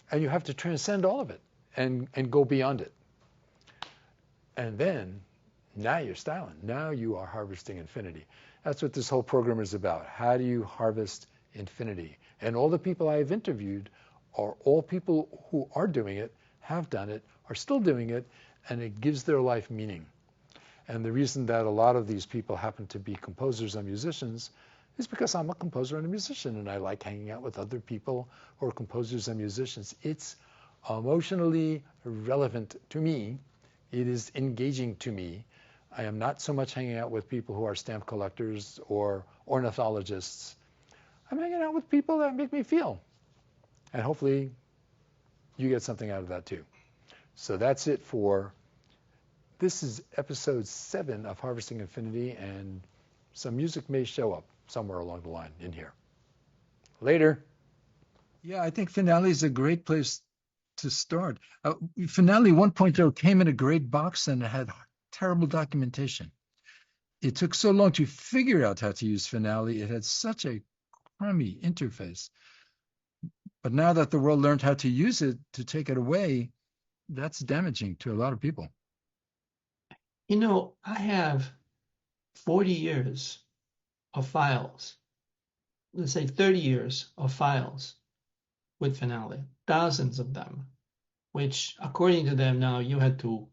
And you have to transcend all of it and go beyond it. And then, now you're styling. Now you are harvesting infinity. That's what this whole program is about. How do you harvest infinity? And all the people I have interviewed are all people who are doing it, have done it, are still doing it, and it gives their life meaning. And the reason that a lot of these people happen to be composers and musicians is because I'm a composer and a musician, and I like hanging out with other people who are composers and musicians. It's emotionally relevant to me. It is engaging to me. I am not so much hanging out with people who are stamp collectors or ornithologists. I'm hanging out with people that make me feel. And hopefully you get something out of that too. So that's it for, this is episode 7 of Harvesting Infinity, and some music may show up somewhere along the line in here. Later.
Yeah, I think Finale is a great place to start. Finale 1.0 came in a great box and it had terrible documentation. It took so long to figure out how to use Finale. It had such a crummy interface. But now that the world learned how to use it to take it away, that's damaging to a lot of people.
I have 40 years of files, let's say 30 years of files with Finale, thousands of them, which according to them now you had to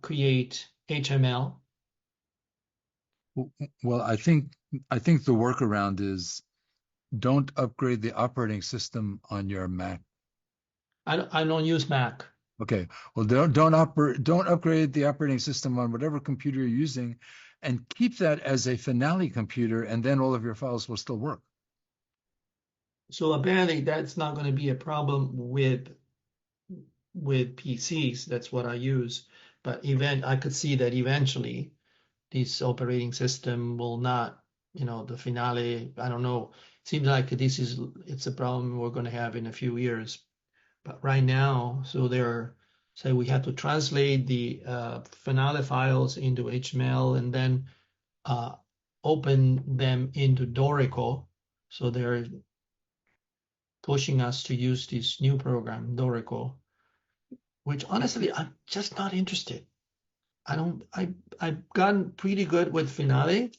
create HTML.
Well, I think the workaround is don't upgrade the operating system on your Mac.
I don't use Mac.
Okay. Well, don't upgrade the operating system on whatever computer you're using, and keep that as a Finale computer, and then all of your files will still work.
So apparently that's not going to be a problem with PCs. That's what I use. But I could see that eventually this operating system will not, the Finale, I don't know. Seems like it's a problem we're going to have in a few years. But right now, so we have to translate the Finale files into HTML and then open them into Dorico. So they're pushing us to use this new program, Dorico, which honestly, I'm just not interested. I've gotten pretty good with Finale,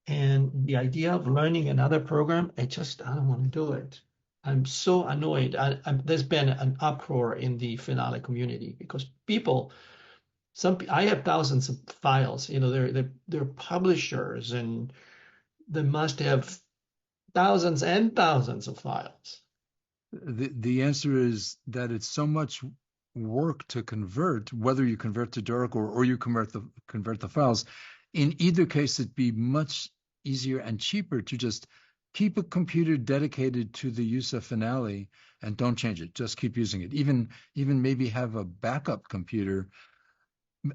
and the idea of learning another program, I don't want to do it. I'm so annoyed. There's been an uproar in the Finale community because I have thousands of files. They're publishers, and they must have thousands and thousands of files.
The answer is that it's so much work to convert, whether you convert to Doric or you convert the files. In either case, it'd be much easier and cheaper to just keep a computer dedicated to the use of Finale and don't change it. Just keep using it. Even maybe have a backup computer.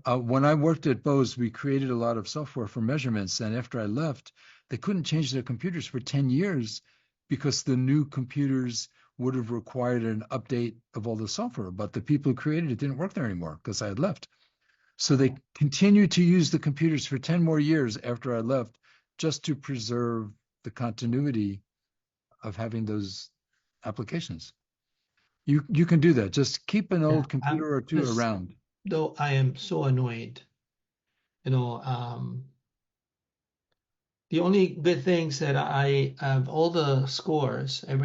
When I worked at Bose, we created a lot of software for measurements, and after I left, they couldn't change their computers for 10 years because the new computers would have required an update of all the software, but the people who created it didn't work there anymore because I had left. So they continued to use the computers for 10 more years after I left just to preserve the continuity of having those applications. You can do that. Just keep an old computer or two around.
Though I am so annoyed. The only good things that I have all the scores, at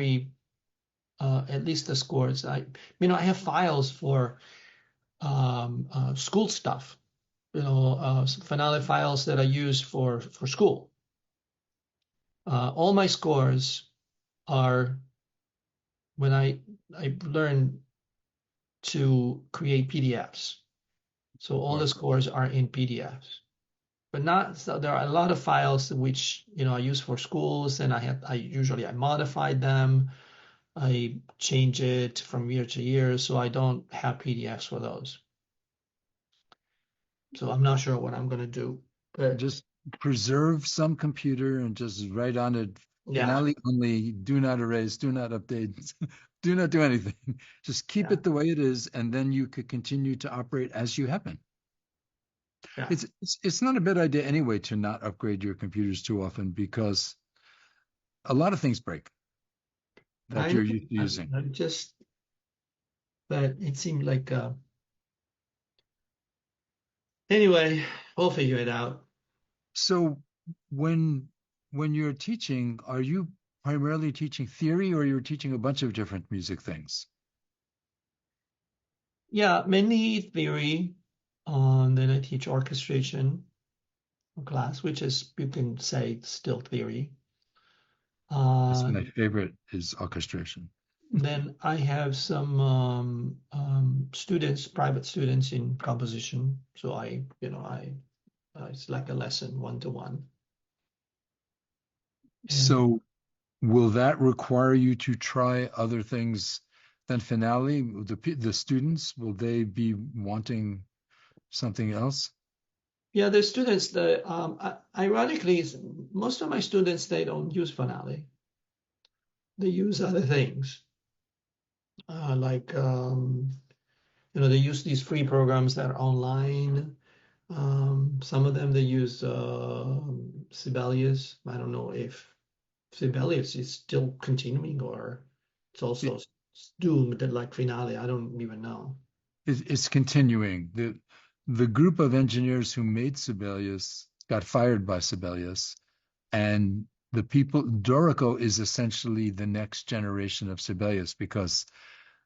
least the scores. I have files for school stuff. Finale files that I use for school. All my scores are when I learned to create PDFs. So all the scores are in PDFs, but there are a lot of files which I use for schools, and I usually modify them, I change it from year to year, so I don't have PDFs for those. So I'm not sure what I'm going to do. But
just preserve some computer and just write on it Finale only, do not erase, do not update, do not do anything. Just keep it the way it is, and then you could continue to operate as you have been. Yeah. It's not a bad idea anyway to not upgrade your computers too often because a lot of things break that you're using.
But it seemed like anyway, we'll figure it out.
So when you're teaching, are you primarily teaching theory or you're teaching a bunch of different music things?
Yeah, mainly theory. Then I teach orchestration class, which is, you can say, still theory.
That's my favorite is orchestration.
Then I have some private students in composition. So it's like a lesson 1-to-1.
So will that require you to try other things than Finale? The students, will they be wanting something else?
Yeah, the students, ironically, most of my students, they don't use Finale. They use other things. They use these free programs that are online. Some of them, they use Sibelius. I don't know if Sibelius is still continuing, or it's also doomed like finale. I don't even know.
It's continuing. The group of engineers who made Sibelius got fired by Sibelius, and the people Dorico is essentially the next generation of Sibelius because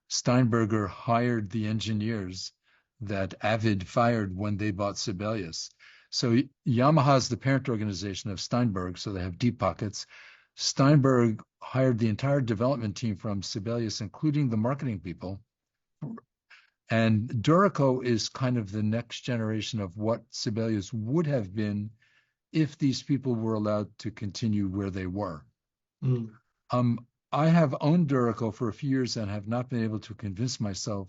Steinberger hired the engineers that Avid fired when they bought Sibelius. So Yamaha is the parent organization of Steinberg, so they have deep pockets. Steinberg hired the entire development team from Sibelius, including the marketing people. And Dorico is kind of the next generation of what Sibelius would have been if these people were allowed to continue where they were.
Mm.
I have owned Dorico for a few years and have not been able to convince myself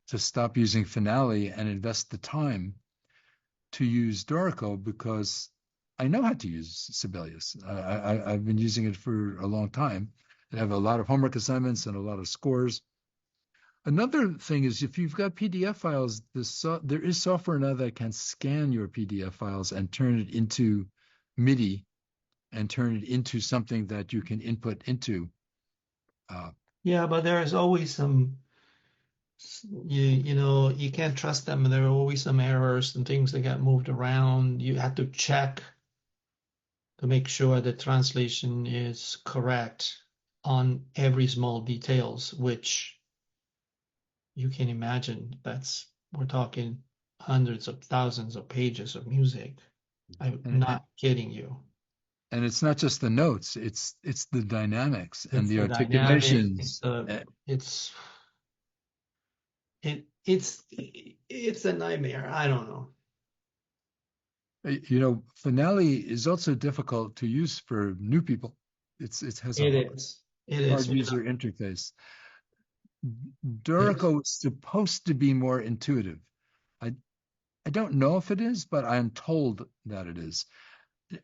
to stop using Finale and invest the time to use Dorico because I know how to use Sibelius. I've been using it for a long time. I have a lot of homework assignments and a lot of scores. Another thing is if you've got PDF files, there is software now that can scan your PDF files and turn it into MIDI and turn it into something that you can input into.
Yeah, but there is always some, you can't trust them. There are always some errors and things that get moved around. You have to check to make sure the translation is correct on every small details, which you can imagine. We're talking hundreds of thousands of pages of music. I'm
And,
not kidding you.
and it's not just the notes, it's the dynamics and
It's
the
the dynamic.
articulations.
It's a nightmare. I don't know.
Finale is also difficult to use for new people. It has a
It is. It
hard
is.
user interface.
It is.
Dorico is supposed to be more intuitive. I I don't know if it is, but I'm told that it is.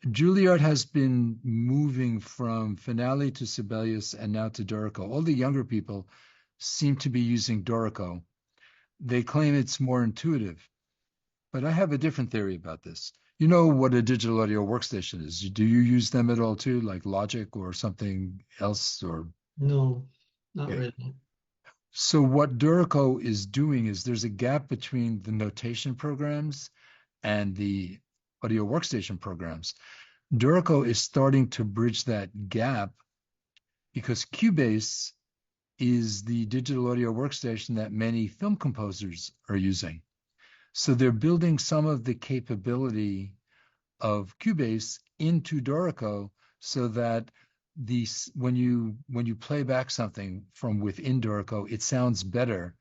Juilliard has been moving from Finale to Sibelius and now to Dorico. All the younger people seem to be using Dorico. They claim it's more intuitive, but I have a different theory about this. You know what a digital audio workstation is? Do you use them at all too, like Logic or something else? Or
No, not
okay.
really.
So what Dorico is doing is there's a gap between the notation programs and the audio workstation programs. Dorico is starting to bridge that gap because Cubase is the digital audio workstation that many film composers are using. So they're building some of the capability of Cubase into Dorico so that when you play back something from within Dorico, it sounds better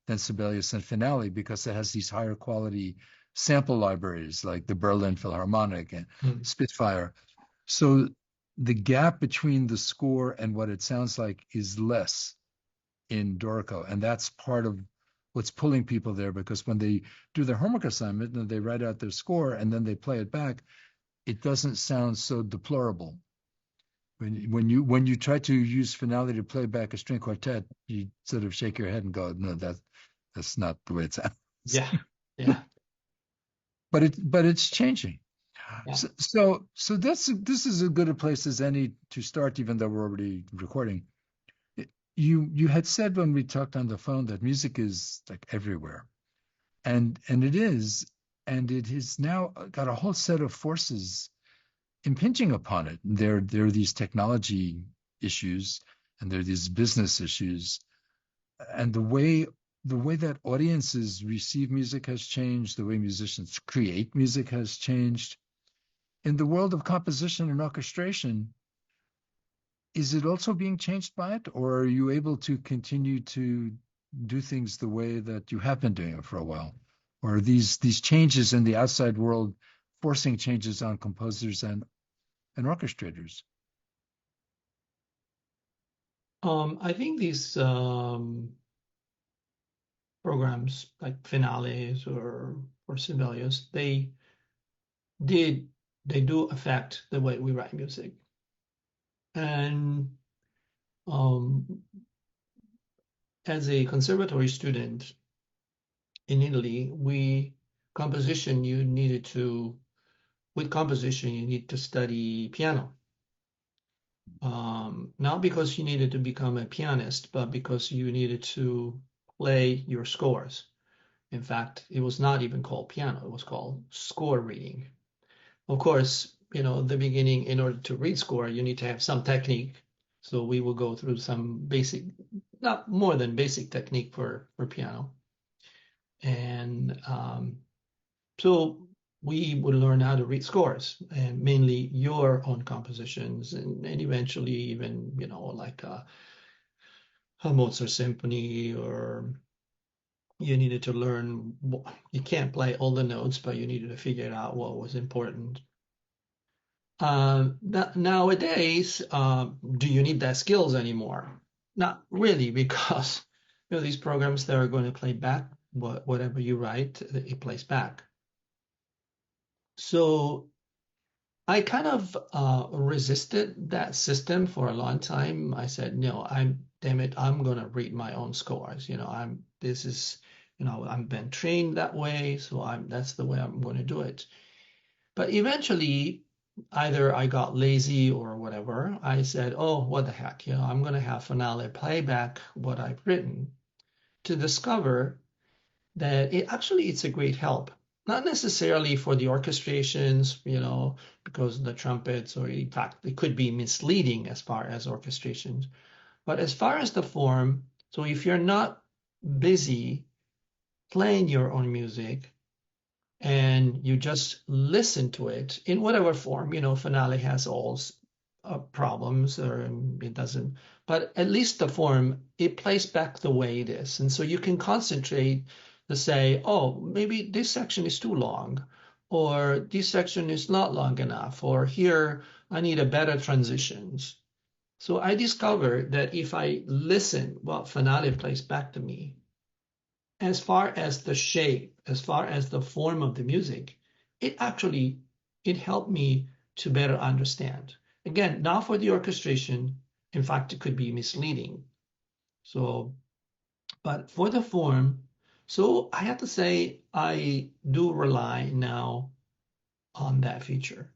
than Sibelius and Finale because it has these higher quality sample libraries like the Berlin Philharmonic and Spitfire. So the gap between the score and what it sounds like is less in Dorico, and that's part of what's pulling people there because when they do their homework assignment and they write out their score and then they play it back, it doesn't sound so deplorable. When you try to use Finale to play back a string quartet, you sort of shake your head and go, no, that's not the way it sounds.
Yeah, yeah,
But it's changing.
yeah.
So this is as good a place as any to start, even though we're already recording. You had said when we talked on the phone that music is like everywhere, and it is, and it has now got a whole set of forces impinging upon it. There are these technology issues, and there are these business issues, and the way that audiences receive music has changed. The way musicians create music has changed. In the world of composition and orchestration, is it also being changed by it, or are you able to continue to do things the way that you have been doing it for a while? Or are these changes in the outside world forcing changes on composers and orchestrators?
I think these programs like Finales or Sibelius, they do affect the way we write music. And as a conservatory student in Italy, with composition, you need to study piano. Not because you needed to become a pianist, but because you needed to play your scores. In fact, it was not even called piano, it was called score reading. Of course, the beginning, in order to read score, you need to have some technique. So we will go through some basic, not more than basic technique for piano. And so we would learn how to read scores, and mainly your own compositions, and eventually even, like a Mozart symphony, or you needed to learn, you can't play all the notes, but you needed to figure out what was important. Nowadays, do you need that skills anymore? Not really, because these programs that are going to play back whatever you write, it plays back. So I kind of resisted that system for a long time. I said, no, damn it, I'm gonna read my own scores. I've been trained that way, so that's the way I'm going to do it. But eventually, either I got lazy or whatever. I said, oh, what the heck, I'm gonna have Finale play back what I've written, to discover that it's a great help. Not necessarily for the orchestrations, because the trumpets, or in fact, it could be misleading as far as orchestrations. But as far as the form, so if you're not busy playing your own music and you just listen to it in whatever form, Finale has all problems, or it doesn't, but at least the form, it plays back the way it is. And so you can concentrate to say, oh, maybe this section is too long, or this section is not long enough, or here I need a better transitions. So I discovered that if I listen what Finale plays back to me, as far as the shape, as far as the form of the music, it helped me to better understand. Again, not for the orchestration. In fact, it could be misleading. So, but for the form, so I have to say I do rely now on that feature.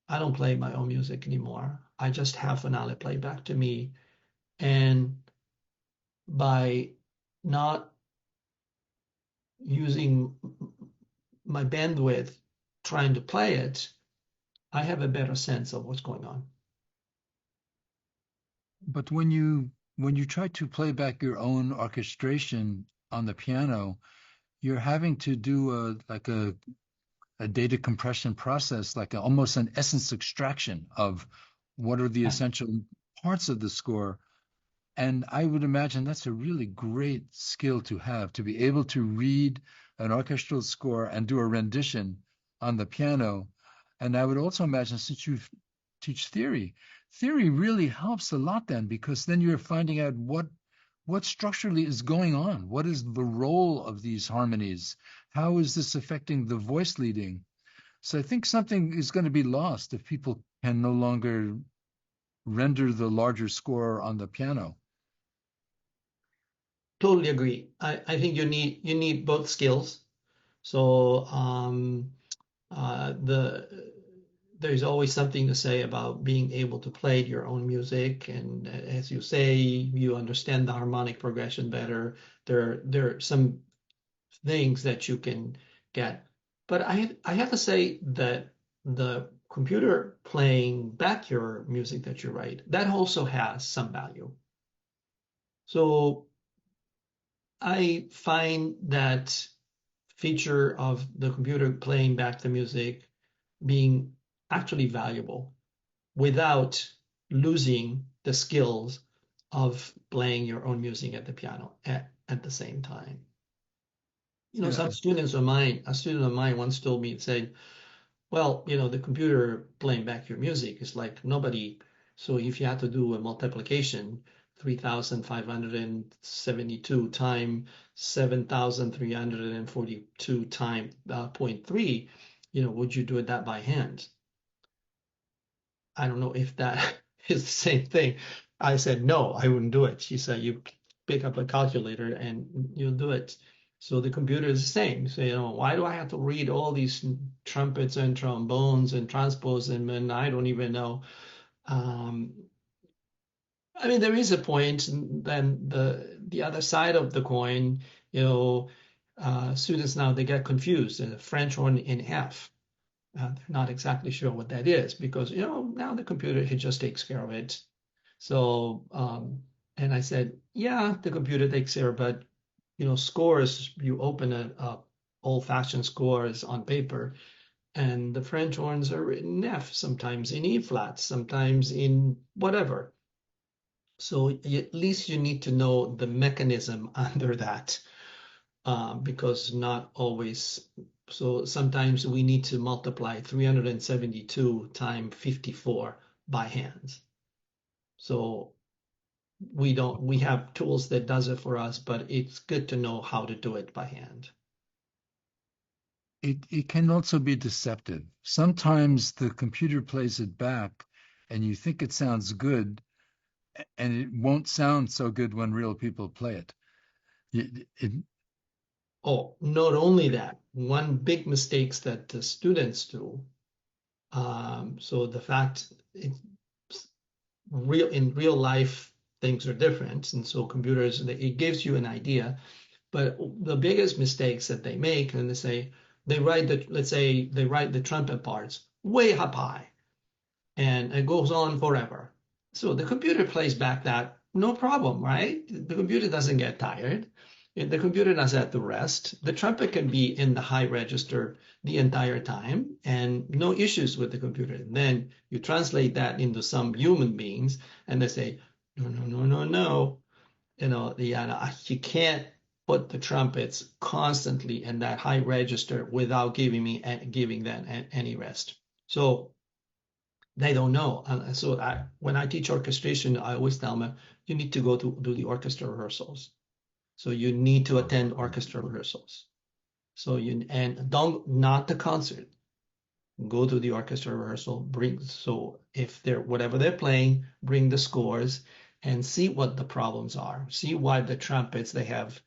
I don't play my own music anymore. I just have Finale play back to me. And by not using my bandwidth trying to play it, I have a better sense of what's going on.
But when you try to play back your own orchestration on the piano, you're having to do a data compression process, almost an essence extraction of what are the essential parts of the score. And I would imagine that's a really great skill to have, to be able to read an orchestral score and do a rendition on the piano. And I would also imagine, since you teach theory, theory really helps a lot then, because then you're finding out what structurally is going on. What is the role of these harmonies? How is this affecting the voice leading? So I think something is going to be lost if people can no longer render the larger score on the piano.
Totally agree. I think you need both skills. So there's always something to say about being able to play your own music, and as you say, you understand the harmonic progression better. There are some things that you can get, but I have to say that the computer playing back your music that you write, that also has some value. So I find that feature of the computer playing back the music being actually valuable without losing the skills of playing your own music at the piano at the same time. Some
Yeah.
students of mine, a student of mine once told me, said, well, the computer playing back your music is like nobody. So if you had to do a multiplication, 3,572 times 7,342 times 0.3, would you do that by hand? I don't know if that is the same thing. I said, no, I wouldn't do it. She said, you pick up a calculator and you'll do it. So the computer is the same. So, why do I have to read all these trumpets and trombones and transpose them, and I don't even know. Um, I mean, there is a point, and then the other side of the coin, students now they get confused. The French horn in F, they're not exactly sure what that is because now the computer it just takes care of it. So, and I said, yeah, the computer takes care, but scores, you open a old-fashioned scores on paper, and the French horns are written in F, sometimes in E flat, sometimes in whatever. So at least you need to know the mechanism under that, because not always. So sometimes we need to multiply 372 times 54 by hand. So we have tools that does it for us, but it's good to know how to do it by hand.
It can also be deceptive. Sometimes the computer plays it back and you think it sounds good, and it won't sound so good when real people play it.
Oh, not only that, one big mistakes that the students do. So the fact in real life things are different, and so computers it gives you an idea. But the biggest mistakes that they make, and let's say they write the trumpet parts way up high, and it goes on forever. So the computer plays back that no problem, right? The computer doesn't get tired. The computer doesn't have to rest. The trumpet can be in the high register the entire time and no issues with the computer. And then you translate that into some human beings and they say, no, no, no, no, no. You can't put the trumpets constantly in that high register without giving them any rest. So they don't know. So when I teach orchestration, I always tell them you need to go to do the orchestra rehearsals. So you need to attend orchestra rehearsals. So not the concert. Go to the orchestra rehearsal. If they're whatever they're playing, bring the scores and see what the problems are. See why the trumpets they have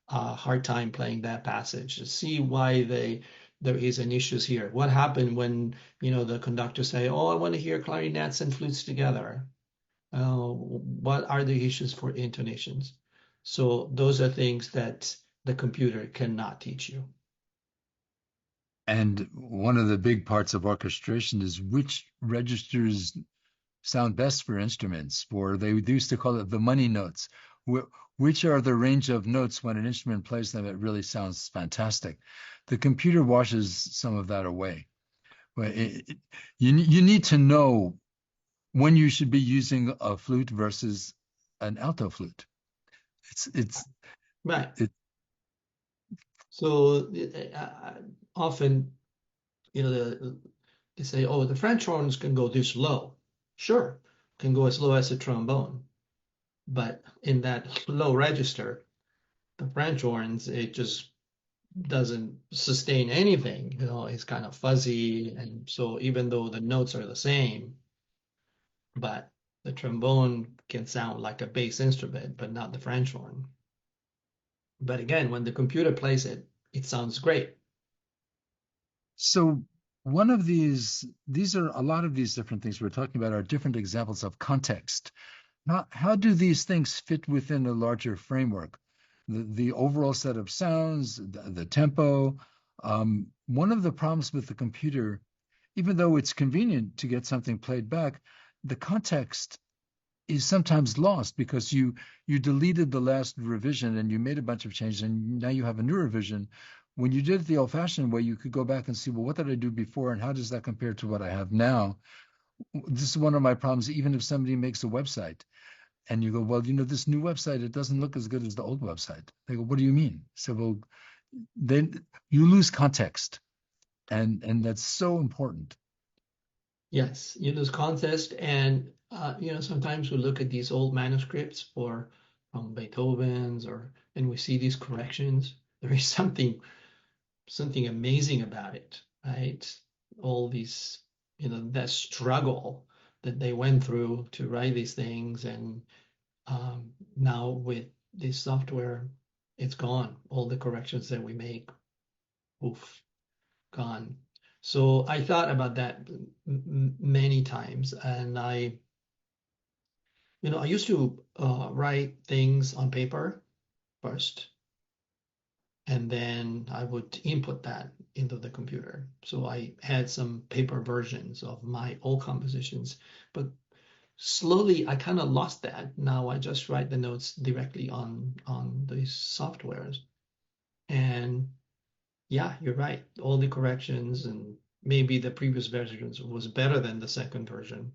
a hard time playing that passage. See why there is an issues here. What happened when the conductor say, "Oh, I want to hear clarinets and flutes together." What are the issues for intonations? So those are things that the computer cannot teach you.
And one of the big parts of orchestration is which registers sound best for instruments, or they used to call it the money notes. Which are the range of notes when an instrument plays them, it really sounds fantastic. The computer washes some of that away. You need to know when you should be using a flute versus an alto flute. It's
Right.
it,
So often, they say, "Oh, the French horns can go this low." Sure, can go as low as a trombone, but in that low register, the French horns it just doesn't sustain anything. It's kind of fuzzy, and so even though the notes are the same, but the trombone can sound like a bass instrument, but not the French horn. But again, when the computer plays it, it sounds great.
so one of these are a lot of these different things we're talking about are different examples of context. How do these things fit within a larger framework? The overall set of sounds, the tempo. One of the problems with the computer, even though it's convenient to get something played back, the context is sometimes lost because you deleted the last revision and you made a bunch of changes and now you have a new revision. When you did it the old-fashioned way, you could go back and see, well, what did I do before and how does that compare to what I have now? This is one of my problems, even if somebody makes a website and you go, well, this new website, it doesn't look as good as the old website. They go, what do you mean? So, well, then you lose context, and that's so important.
Yes, lose context, and sometimes we look at these old manuscripts from Beethoven's, and we see these corrections. There is something amazing about it, right? All these, that struggle that they went through to write these things, and now with this software, it's gone. All the corrections that we make, oof, gone. So I thought about that many times, and I used to write things on paper first, and then I would input that into the computer. So I had some paper versions of my old compositions, but slowly I kind of lost that. Now I just write the notes directly on these softwares. And yeah, you're right. All the corrections and maybe the previous versions was better than the second version.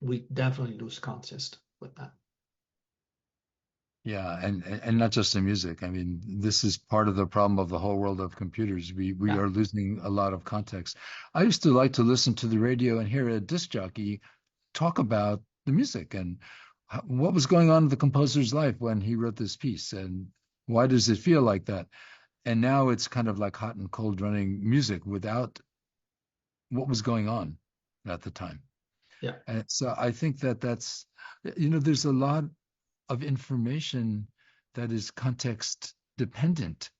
We definitely lose context with that.
Yeah, and not just in music. I mean, this is part of the problem of the whole world of computers. We
Yeah.
are losing a lot of context. I used to like to listen to the radio and hear a disc jockey talk about the music and what was going on in the composer's life when he wrote this piece and why does it feel like that? And now it's kind of like hot and cold running music without what was going on at the time.
Yeah.
And so I think that there's a lot of information that is context dependent.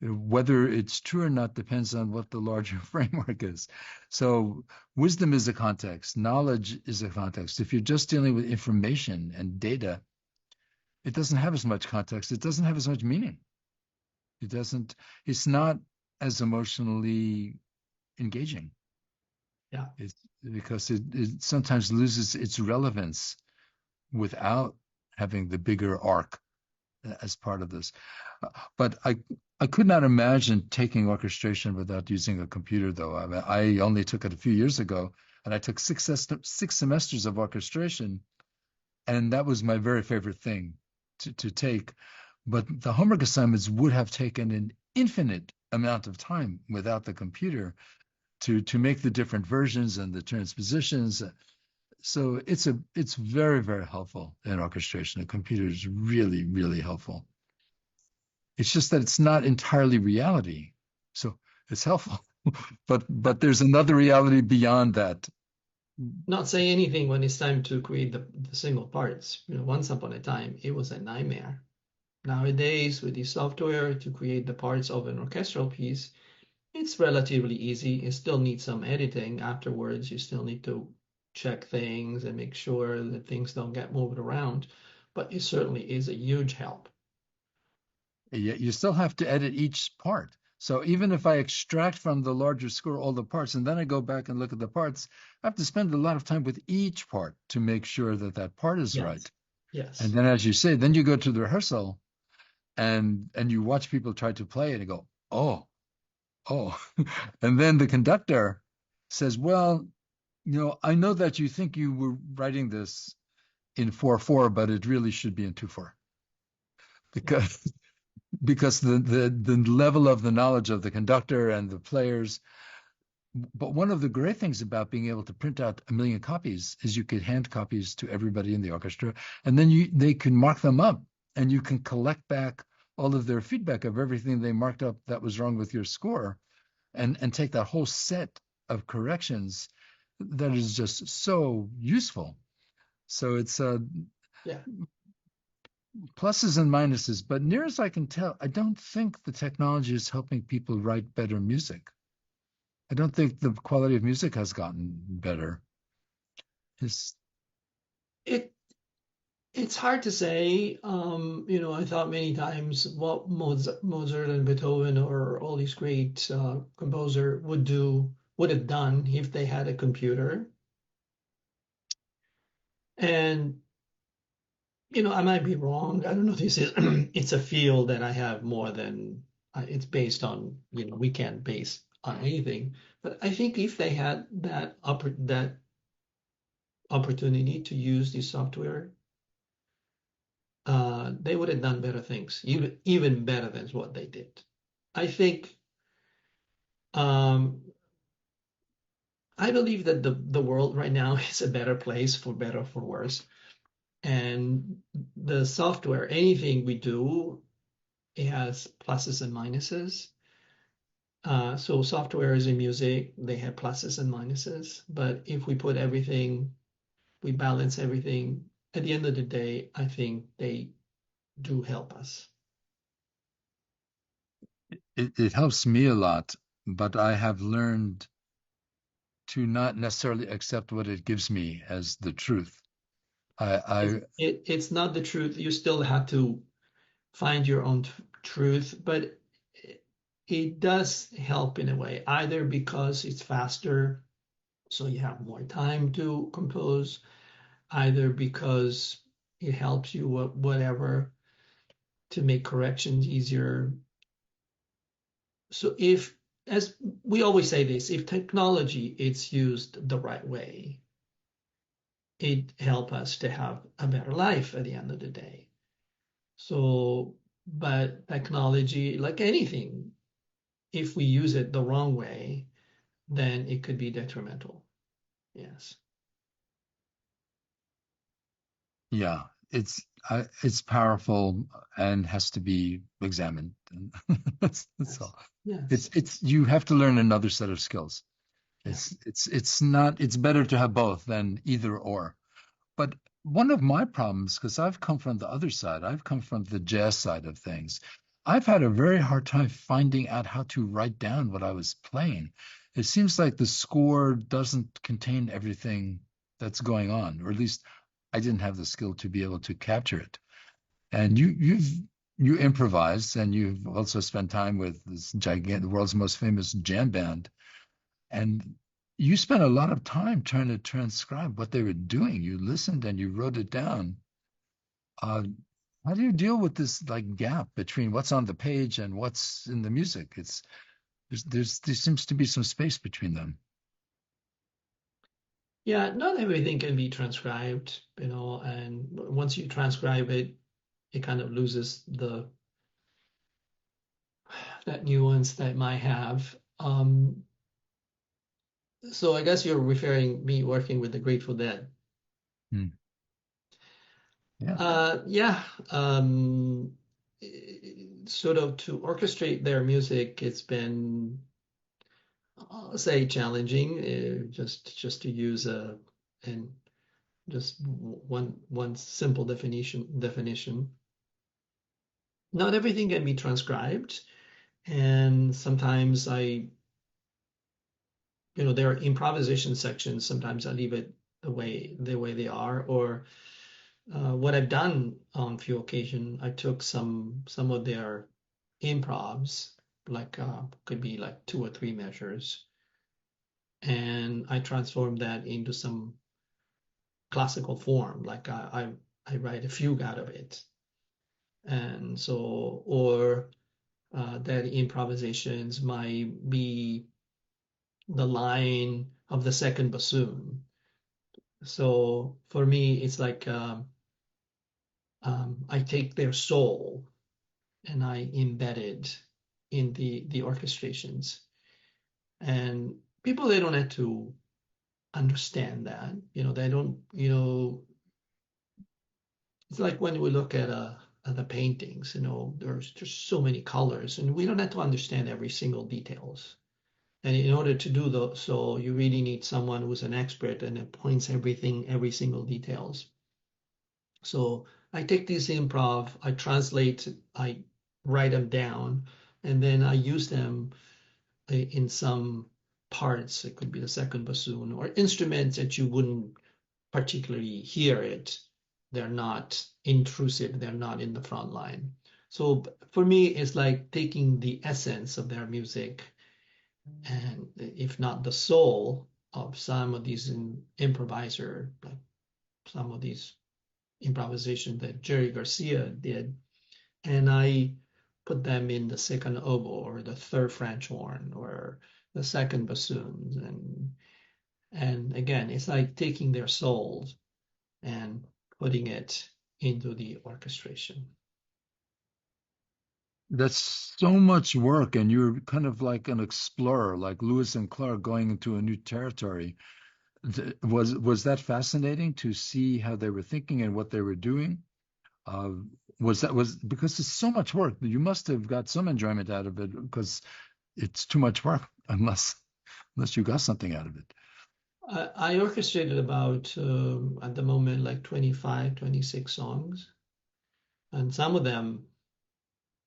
Whether it's true or not depends on what the larger framework is. So wisdom is a context, knowledge is a context. If you're just dealing with information and data, it doesn't have as much context. It doesn't have as much meaning. It's not as emotionally engaging.
Yeah.
It's because it sometimes loses its relevance without having the bigger arc as part of this. But I could not imagine taking orchestration without using a computer, though. I mean, I only took it a few years ago, and I took six semesters of orchestration, and that was my very favorite thing to take. But the homework assignments would have taken an infinite amount of time without the computer to make the different versions and the transpositions. So it's very, very helpful in orchestration. The computer is really, really helpful. It's just that it's not entirely reality. So it's helpful. But there's another reality beyond that.
Not say anything when it's time to create the single parts. Once upon a time, it was a nightmare. Nowadays, with the software to create the parts of an orchestral piece, it's relatively easy. It still needs some editing afterwards. You still need to check things and make sure that things don't get moved around. But it certainly is a huge help.
Yet you still have to edit each part. So even if I extract from the larger score all the parts and then I go back and look at the parts, I have to spend a lot of time with each part to make sure that that part is
Yes.
right. And
Yes.
then, as you say, then you go to the rehearsal and you watch people try to play it and you go, oh. And then the conductor says, well, I know that you think you were writing this in 4/4, but it really should be in 2/4 because the level of the knowledge of the conductor and the players. But one of the great things about being able to print out 1 million copies is you could hand copies to everybody in the orchestra, and then they can mark them up, and you can collect back all of their feedback of everything they marked up that was wrong with your score, and take that whole set of corrections that is just so useful. So it's
Yeah.
pluses and minuses, but near as I can tell, I don't think the technology is helping people write better music. I don't think the quality of music has gotten better. It's,
It it's hard to say. I thought many times what Mozart and Beethoven or all these great composer would have done if they had a computer. And I might be wrong. I don't know. This is it's a field that I have more than it's based on. We can't base on anything. But I think if they had that opportunity to use this software, they would have done better things, even better than what they did. I think um, I believe that the world right now is a better place for better or for worse. And the software, anything we do, it has pluses and minuses. So software is in music, they have pluses and minuses. But if we put everything, we balance everything, at the end of the day, I think they do help us.
it helps me a lot, but I have learned to not necessarily accept what it gives me as the truth. I
It's not the truth. You still have to find your own truth, but it does help in a way, either because it's faster, so you have more time to compose, either because it helps you whatever to make corrections easier. So if, as we always say this, if technology is used the right way, it helps us to have a better life at the end of the day. So, but technology, like anything, if we use it the wrong way, then it could be detrimental. Yes.
yeah, it's powerful and has to be examined. That's all.
Yes.
It's you have to learn another set of skills.
Yeah.
It's not it's better to have both than either or. But one of my problems, because I've come from the other side, I've come from the jazz side of things. I've had a very hard time finding out how to write down what I was playing. It seems like the score doesn't contain everything that's going on, or at least I didn't have the skill to be able to capture it. And you improvise, and you've also spent time with this gigantic, the world's most famous jam band, and you spent a lot of time trying to transcribe what they were doing. You listened and you wrote it down. Uh, how do you deal with this like gap between what's on the page and what's in the music? There seems to be some space between them.
Yeah, not everything can be transcribed, and once you transcribe it, it kind of loses that nuance that it might have. So I guess you're referring me working with the Grateful Dead.
Hmm. Yeah.
Yeah. Sort of to orchestrate their music, it's been, I'll say, challenging. Just to use and just one simple definition. Not everything can be transcribed, and sometimes there are improvisation sections. Sometimes I leave it the way they are, or what I've done on a few occasions, I took some of their improvs, like could be like 2 or 3 measures, and I transformed that into some classical form. Like I write a fugue out of it, and so or that improvisations might be the line of the second bassoon. So for me, it's like I take their soul and I embed it in the orchestrations. And people, they don't have to understand that. They don't. It's like when we look at the paintings. There's just so many colors, and we don't have to understand every single details. And in order to do so, you really need someone who's an expert and it points everything, every single details. So I take these improv, I translate, I write them down, and then I use them in some parts. It could be the second bassoon or instruments that you wouldn't particularly hear it. They're not intrusive, they're not in the front line. So for me, it's like taking the essence of their music, and if not the soul of some of these improviser, like some of these improvisation that Jerry Garcia did, and I put them in the second oboe or the third French horn or the second bassoons, and again, it's like taking their souls and putting it into the orchestration.
That's so much work, and you're kind of like an explorer, like Lewis and Clark going into a new territory. Was that fascinating to see how they were thinking and what they were doing? Uh, was because it's so much work. You must have got some enjoyment out of it because it's too much work unless you got something out of it.
I orchestrated about at the moment like 25, 26 songs, and some of them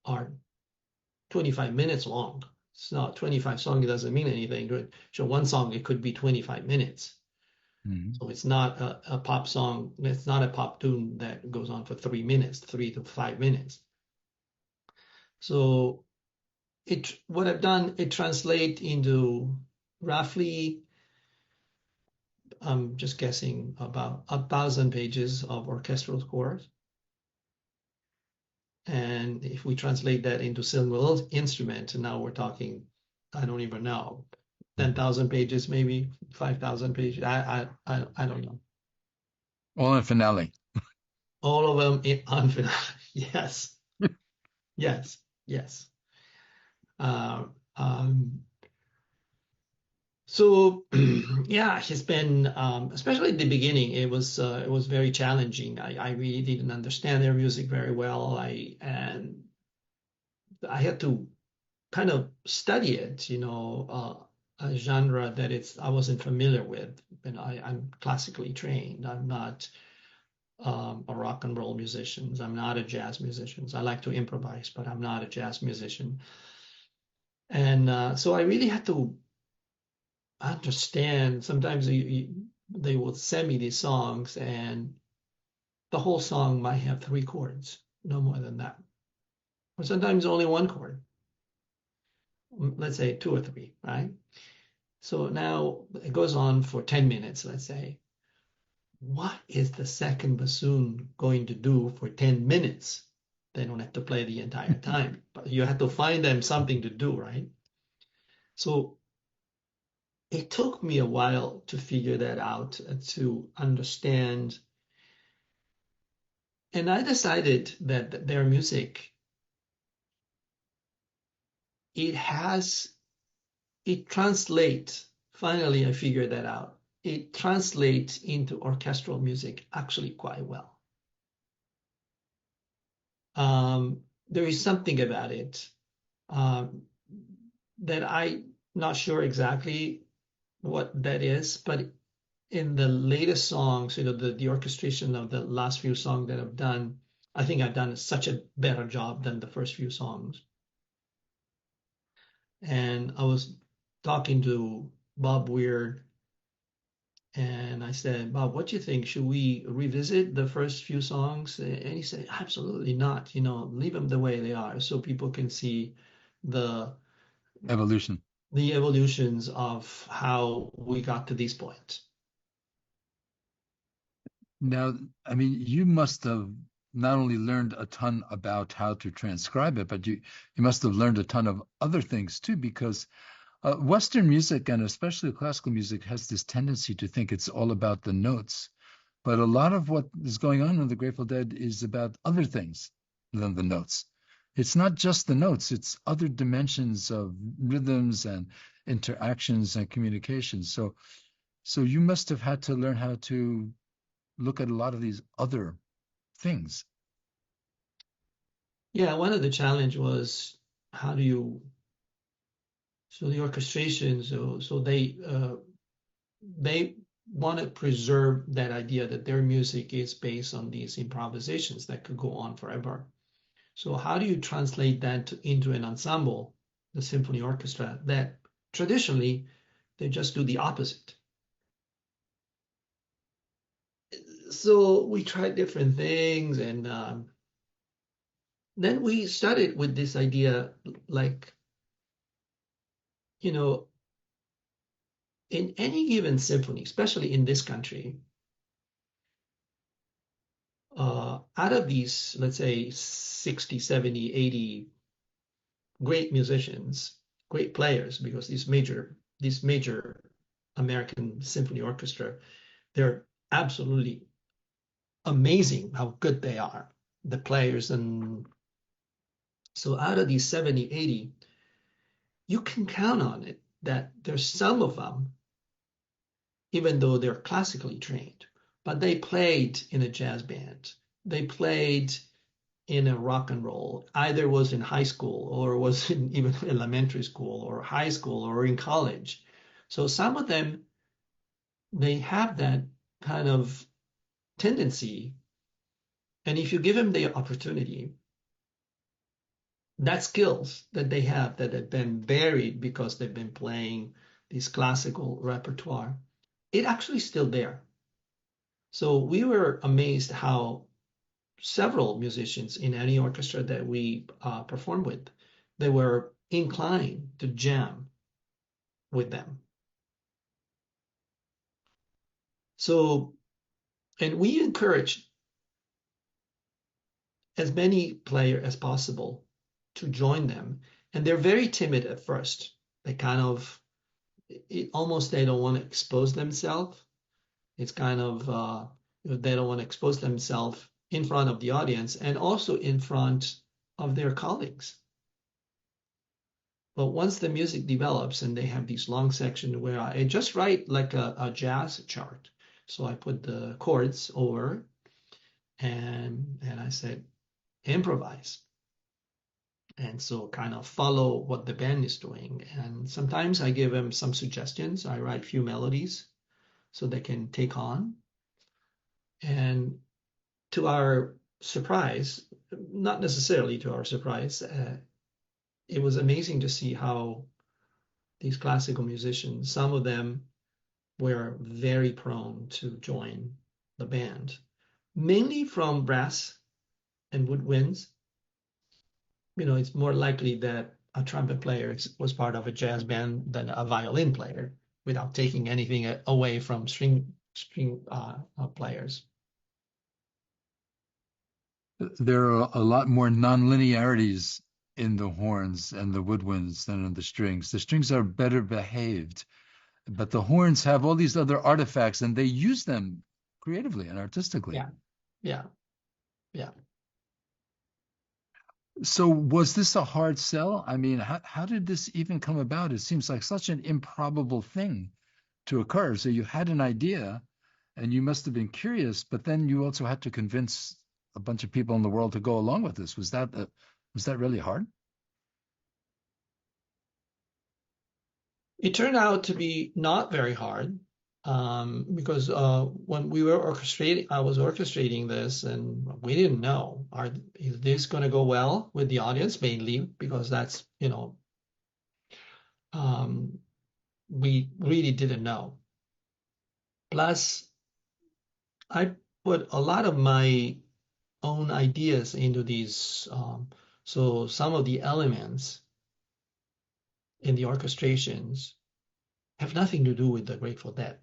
are 25 minutes long. It's not 25 songs, it doesn't mean anything. So one song, it could be 25 minutes.
Mhm.
So it's not a pop song. It's not a pop tune that goes on for 3 minutes, 3 to 5 minutes. So what I've done, it translates into roughly, I'm just guessing, about 1,000 pages of orchestral scores. And if we translate that into single instrument, now we're talking, I don't even know, 10,000 pages, maybe 5,000 pages. I don't know.
All in finale.
All of them on finale. Yes, yes, yes. Uh, um, so yeah, it's been especially at the beginning. It was very challenging. I really didn't understand their music very well. I had to kind of study it, a genre that I wasn't familiar with. And I'm classically trained. I'm not a rock and roll musician. I'm not a jazz musician. I like to improvise, but I'm not a jazz musician. And so I really had to understand. Sometimes they will send me these songs, and the whole song might have 3 chords, no more than that. Or sometimes only 1 chord. Let's say 2 or 3, right? So now it goes on for 10 minutes, let's say. What is the second bassoon going to do for 10 minutes? They don't have to play the entire time, but you have to find them something to do, right? So it took me a while to figure that out, to understand. And I decided that their music, it translates. Finally, I figured that out. It translates into orchestral music actually quite well. There is something about it um, that I'm not sure exactly what that is, but in the latest songs, the orchestration of the last few songs that I've done, I think I've done such a better job than the first few songs. And I was talking to Bob Weir, and I said, Bob, what do you think? Should we revisit the first few songs? And he said, absolutely not. Leave them the way they are so people can see the
Evolution.
the evolutions of how we got to this point.
Now, I mean, you must have not only learned a ton about how to transcribe it, but you must have learned a ton of other things too, because Western music and especially classical music has this tendency to think it's all about the notes. But a lot of what is going on in the Grateful Dead is about other things than the notes. It's not just the notes, it's other dimensions of rhythms and interactions and communications. So you must have had to learn how to look at a lot of these other things.
Yeah, one of the challenge was how do you so the orchestration so they want to preserve that idea that their music is based on these improvisations that could go on forever. So how do you translate that into an ensemble, the symphony orchestra, that traditionally they just do the opposite? So we tried different things, and then we started with this idea, like, you know, in any given symphony, especially in this country, out of these, let's say 60, 70, 80 great musicians, great players, because these major American symphony orchestra, they're absolutely amazing how good they are, the players. And so out of these 70, 80, you can count on it that there's some of them, even though they're classically trained, but they played in a jazz band. They played in a rock and roll, either was in high school or was in even elementary school or high school or in college. So some of them, they have that kind of tendency. And if you give them the opportunity, that skills that they have that have been buried because they've been playing this classical repertoire, it actually still there. So we were amazed how several musicians in any orchestra that we performed with, they were inclined to jam with them. So, and we encourage as many players as possible to join them. And they're very timid at first. They kind of, almost they don't want to expose themselves. It's kind of, they don't want to expose themselves in front of the audience and also in front of their colleagues. But once the music develops and they have these long sections where I just write like a jazz chart. So I put the chords over and I said, improvise. And so kind of follow what the band is doing. And sometimes I give them some suggestions. I write a few melodies so they can take on. And to our surprise, not necessarily to our surprise, it was amazing to see how these classical musicians, some of them were very prone to join the band, mainly from brass and woodwinds. You know, it's more likely that a trumpet player was part of a jazz band than a violin player, without taking anything away from string players.
There are a lot more nonlinearities in the horns and the woodwinds than in the strings. The strings are better behaved, but the horns have all these other artifacts and they use them creatively and artistically.
Yeah, yeah, yeah.
So was this a hard sell? I mean, how did this even come about? It seems like such an improbable thing to occur. So you had an idea and you must have been curious, but then you also had to convince a bunch of people in the world to go along with this. Was that really hard?
It turned out to be not very hard, because when we were orchestrating, I was orchestrating this, and we didn't know, is this going to go well with the audience, mainly because that's, we really didn't know. Plus, I put a lot of my own ideas into these. So some of the elements in the orchestrations have nothing to do with the Grateful Dead.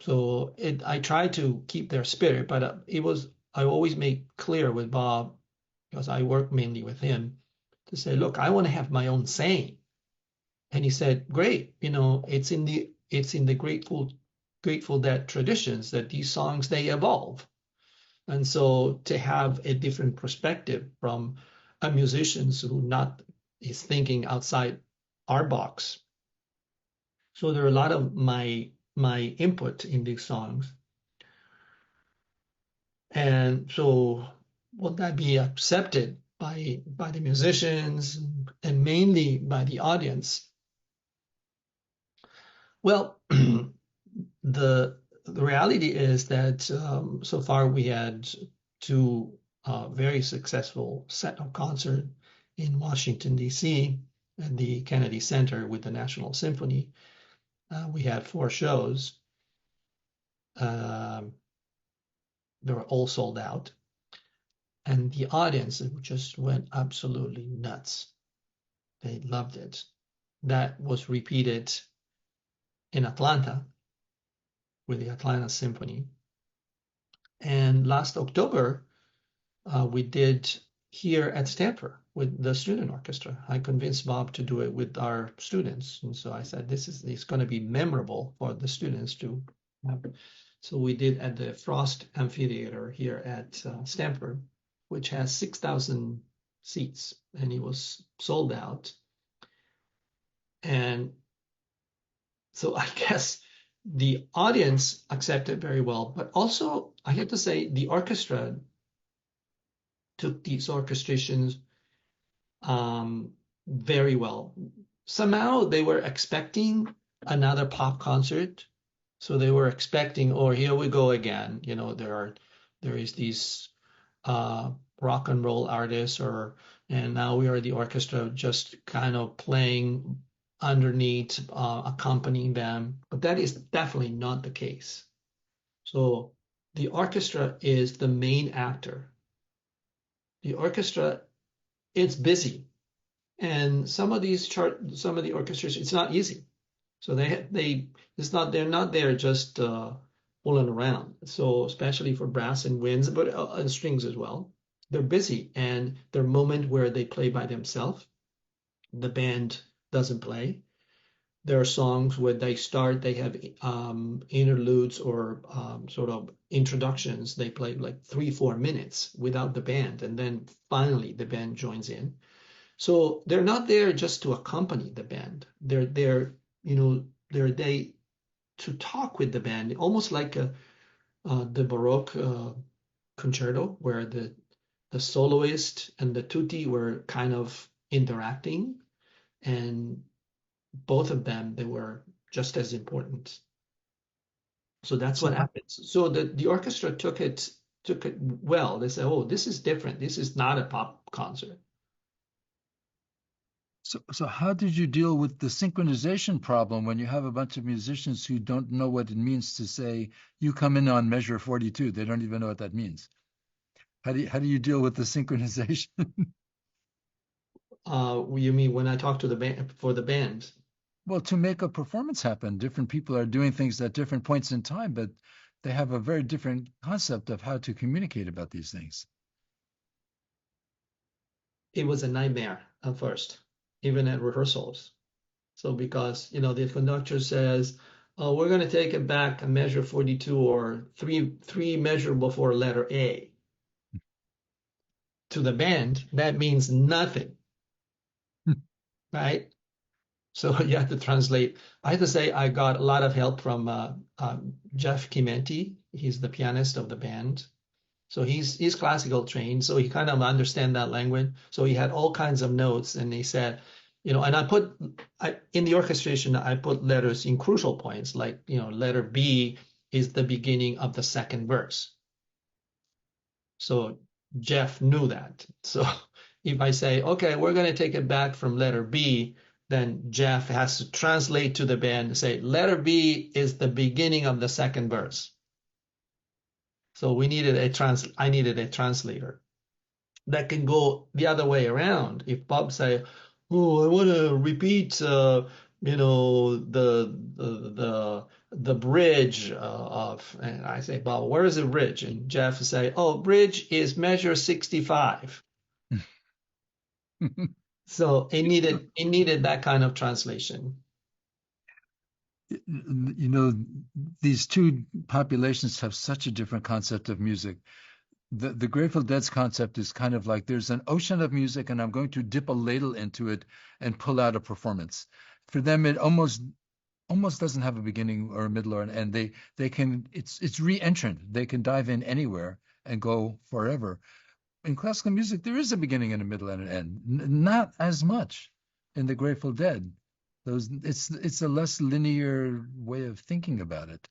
So I try to keep their spirit, but I always make clear with Bob, because I work mainly with him, to say, look, I want to have my own saying. And he said, great, it's in the Grateful Dead traditions that these songs, they evolve. And so to have a different perspective from a musician who not is thinking outside our box. So there are a lot of my input in these songs. And so will that be accepted by the musicians and mainly by the audience? Well, the reality is that so far we had two very successful set of concerts in Washington, D.C. at the Kennedy Center with the National Symphony. We had 4 shows. They were all sold out. And the audience just went absolutely nuts. They loved it. That was repeated in Atlanta with the Atlanta Symphony. And last October, we did here at Stanford with the student orchestra. I convinced Bob to do it with our students. And so I said, it's going to be memorable for the students to have. So we did at the Frost Amphitheater here at Stanford, which has 6,000 seats, and it was sold out. And so I guess the audience accepted very well, but also I have to say the orchestra took these orchestrations very well. Somehow they were expecting another pop concert. So they were expecting, oh, here we go again. There is these rock and roll artists, and now we are the orchestra just kind of playing underneath accompanying them, but that is definitely not the case. So the orchestra is the main actor. The orchestra, it's busy, and some of the orchestras, it's not easy. So they're not there just fooling around. So especially for brass and winds, but and strings as well, they're busy, and their moment where they play by themselves, the band doesn't play. There are songs where they have interludes or sort of introductions. They play like 3-4 minutes without the band, and then finally the band joins in. So they're not there just to accompany the band. They're there, they're there to talk with the band, almost like the Baroque concerto, where the soloist and the tutti were kind of interacting, and both of them, they were just as important. So that's what happens. So the orchestra took it well. They said, "Oh, this is different. This is not a pop concert."
So how did you deal with the synchronization problem when you have a bunch of musicians who don't know what it means to say, you come in on measure 42? They don't even know what that means. How do you deal with the synchronization?
You mean when I talk to the band for the band?
Well, to make a performance happen, different people are doing things at different points in time, but they have a very different concept of how to communicate about these things.
It was a nightmare at first, even at rehearsals. So because the conductor says, "Oh, we're going to take it back a measure 42 or three measure before letter A." To the band, that means nothing, right? So you have to translate. I have to say I got a lot of help from Jeff Chimenti. He's the pianist of the band. So he's classical trained, so he kind of understand that language. So he had all kinds of notes, and he said, and in the orchestration, I put letters in crucial points, like letter B is the beginning of the second verse. So Jeff knew that. So if I say, okay, we're going to take it back from letter B, then Jeff has to translate to the band and say, letter B is the beginning of the second verse. So I needed a translator that can go the other way around. If Bob say, "Oh, I want to repeat, the bridge and I say, "Bob, where is the bridge?" And Jeff say, "Oh, bridge is measure 65." So it needed that kind of translation.
These two populations have such a different concept of music. The Grateful Dead's concept is kind of like there's an ocean of music and I'm going to dip a ladle into it and pull out a performance. For them, it almost doesn't have a beginning or a middle or an end. It's re-entrant. They can dive in anywhere and go forever. In classical music, there is a beginning and a middle and an end. Not as much in the Grateful Dead. It's a less linear way of thinking about it.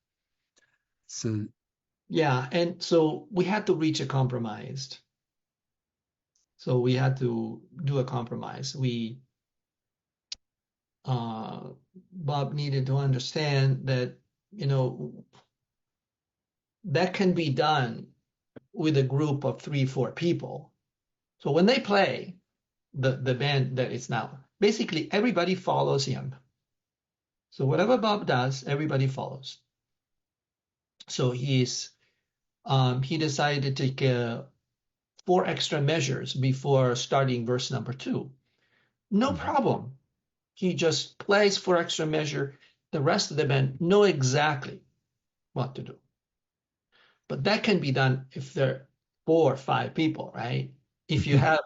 So
Yeah, and so we had to reach a compromise. So we had to do a compromise. Bob needed to understand that, that can be done with a group of 3-4 people. So when they play, the band that is now, basically everybody follows him. So whatever Bob does, everybody follows. So he decided to take 4 extra measures before starting verse number 2. No problem. He just plays 4 extra measure. The rest of the band know exactly what to do. But that can be done if there are 4 or 5 people, right? If you have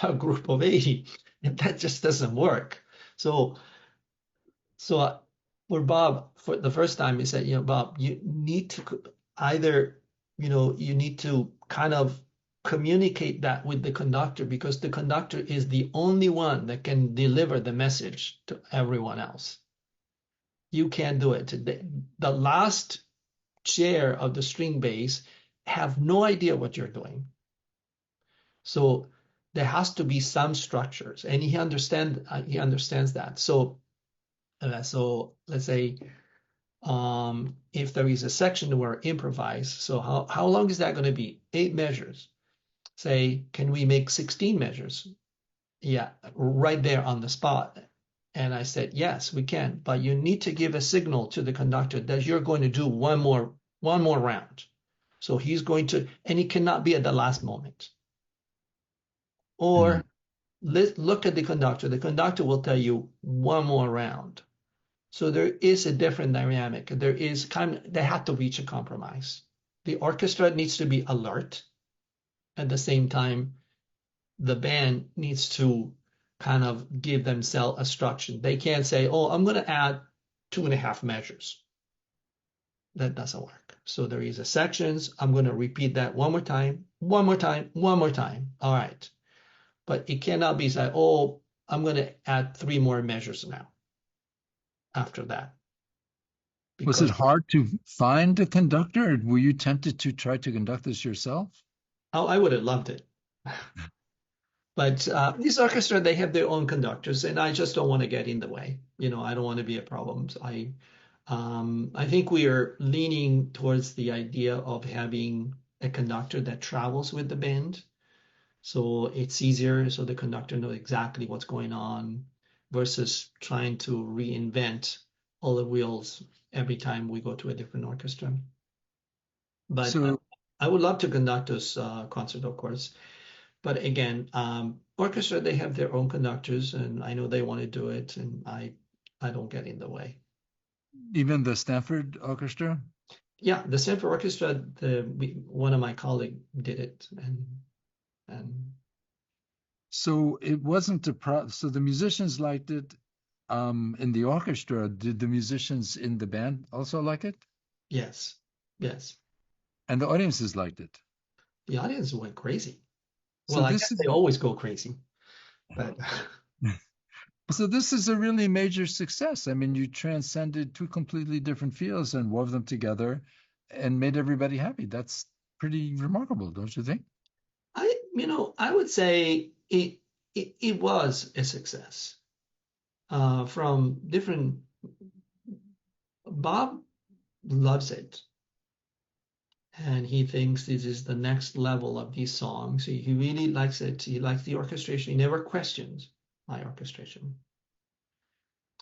a group of 80, that just doesn't work. So for Bob, for the first time, he said, Bob, you need to either, you need to kind of communicate that with the conductor, because the conductor is the only one that can deliver the message to everyone else. You can't do it. The last chair of the string bass have no idea what you're doing. So there has to be some structures, and he understands that. So So let's say if there is a section where improvise, so how long is that going to be? 8 measures. Say, can we make 16 measures? Yeah, right there on the spot. And I said, yes, we can, but you need to give a signal to the conductor that you're going to do one more round. So he's going to, and it cannot be at the last moment. Or let's look at the conductor. The conductor will tell you one more round. So there is a different dynamic. There is they have to reach a compromise. The orchestra needs to be alert. At the same time, the band needs to kind of give themselves a structure. They can't say, oh, I'm going to add 2.5 measures. That doesn't work. So there is a sections. I'm going to repeat that one more time, one more time, one more time. All right. But it cannot be said, oh, I'm going to add 3 more measures now after that.
Was it hard to find a conductor? Were you tempted to try to conduct this yourself?
Oh, I would have loved it. But these orchestra, they have their own conductors, and I just don't want to get in the way. I don't want to be a problem. I think we are leaning towards the idea of having a conductor that travels with the band. So it's easier, so the conductor knows exactly what's going on versus trying to reinvent all the wheels every time we go to a different orchestra. But
So,
I would love to conduct this concert, of course. But again, orchestra, they have their own conductors, and I know they want to do it, and I don't get in the way.
even the Stanford Orchestra?
Yeah, the Stanford Orchestra, one of my colleagues did it, and
So it wasn't so the musicians liked it in the orchestra. Did the musicians in the band also like it?
yes, yes,
And the audiences liked it.
the audience went crazy.
So
Well, I guess
this is
they always go crazy, but
so this is a really major success. I mean, you transcended two completely different fields and wove them together and made everybody happy. That's pretty remarkable, don't you think?
I would say it was a success from different. Bob loves it. And he thinks this is the next level of these songs. He really likes it. He likes the orchestration. He never questions my orchestration.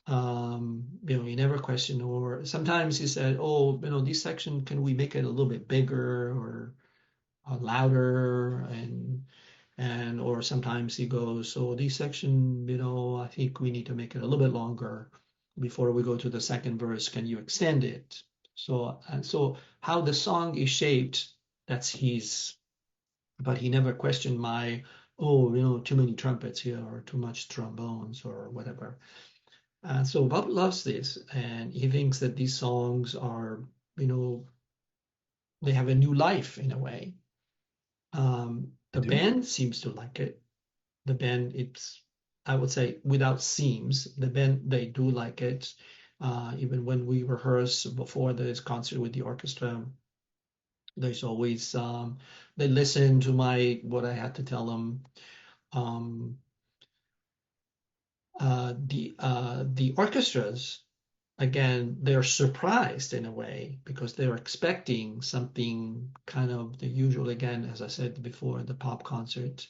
He never questioned, or sometimes he said, "Oh, this section, can we make it a little bit bigger or louder?" And or sometimes he goes, "So this section, I think we need to make it a little bit longer before we go to the second verse. Can you extend it?" So how the song is shaped, that's his, but he never questioned my, too many trumpets here or too much trombones or whatever. So Bob loves this, and he thinks that these songs are, they have a new life in a way. The band seems to like it. The band, I would say, without seams, the band, they do like it. Even when we rehearse before this concert with the orchestra, there's always they listen to what I had to tell them. Um, the orchestras, again, they're surprised in a way because they're expecting something kind of the usual, again, as I said before, the pop concert.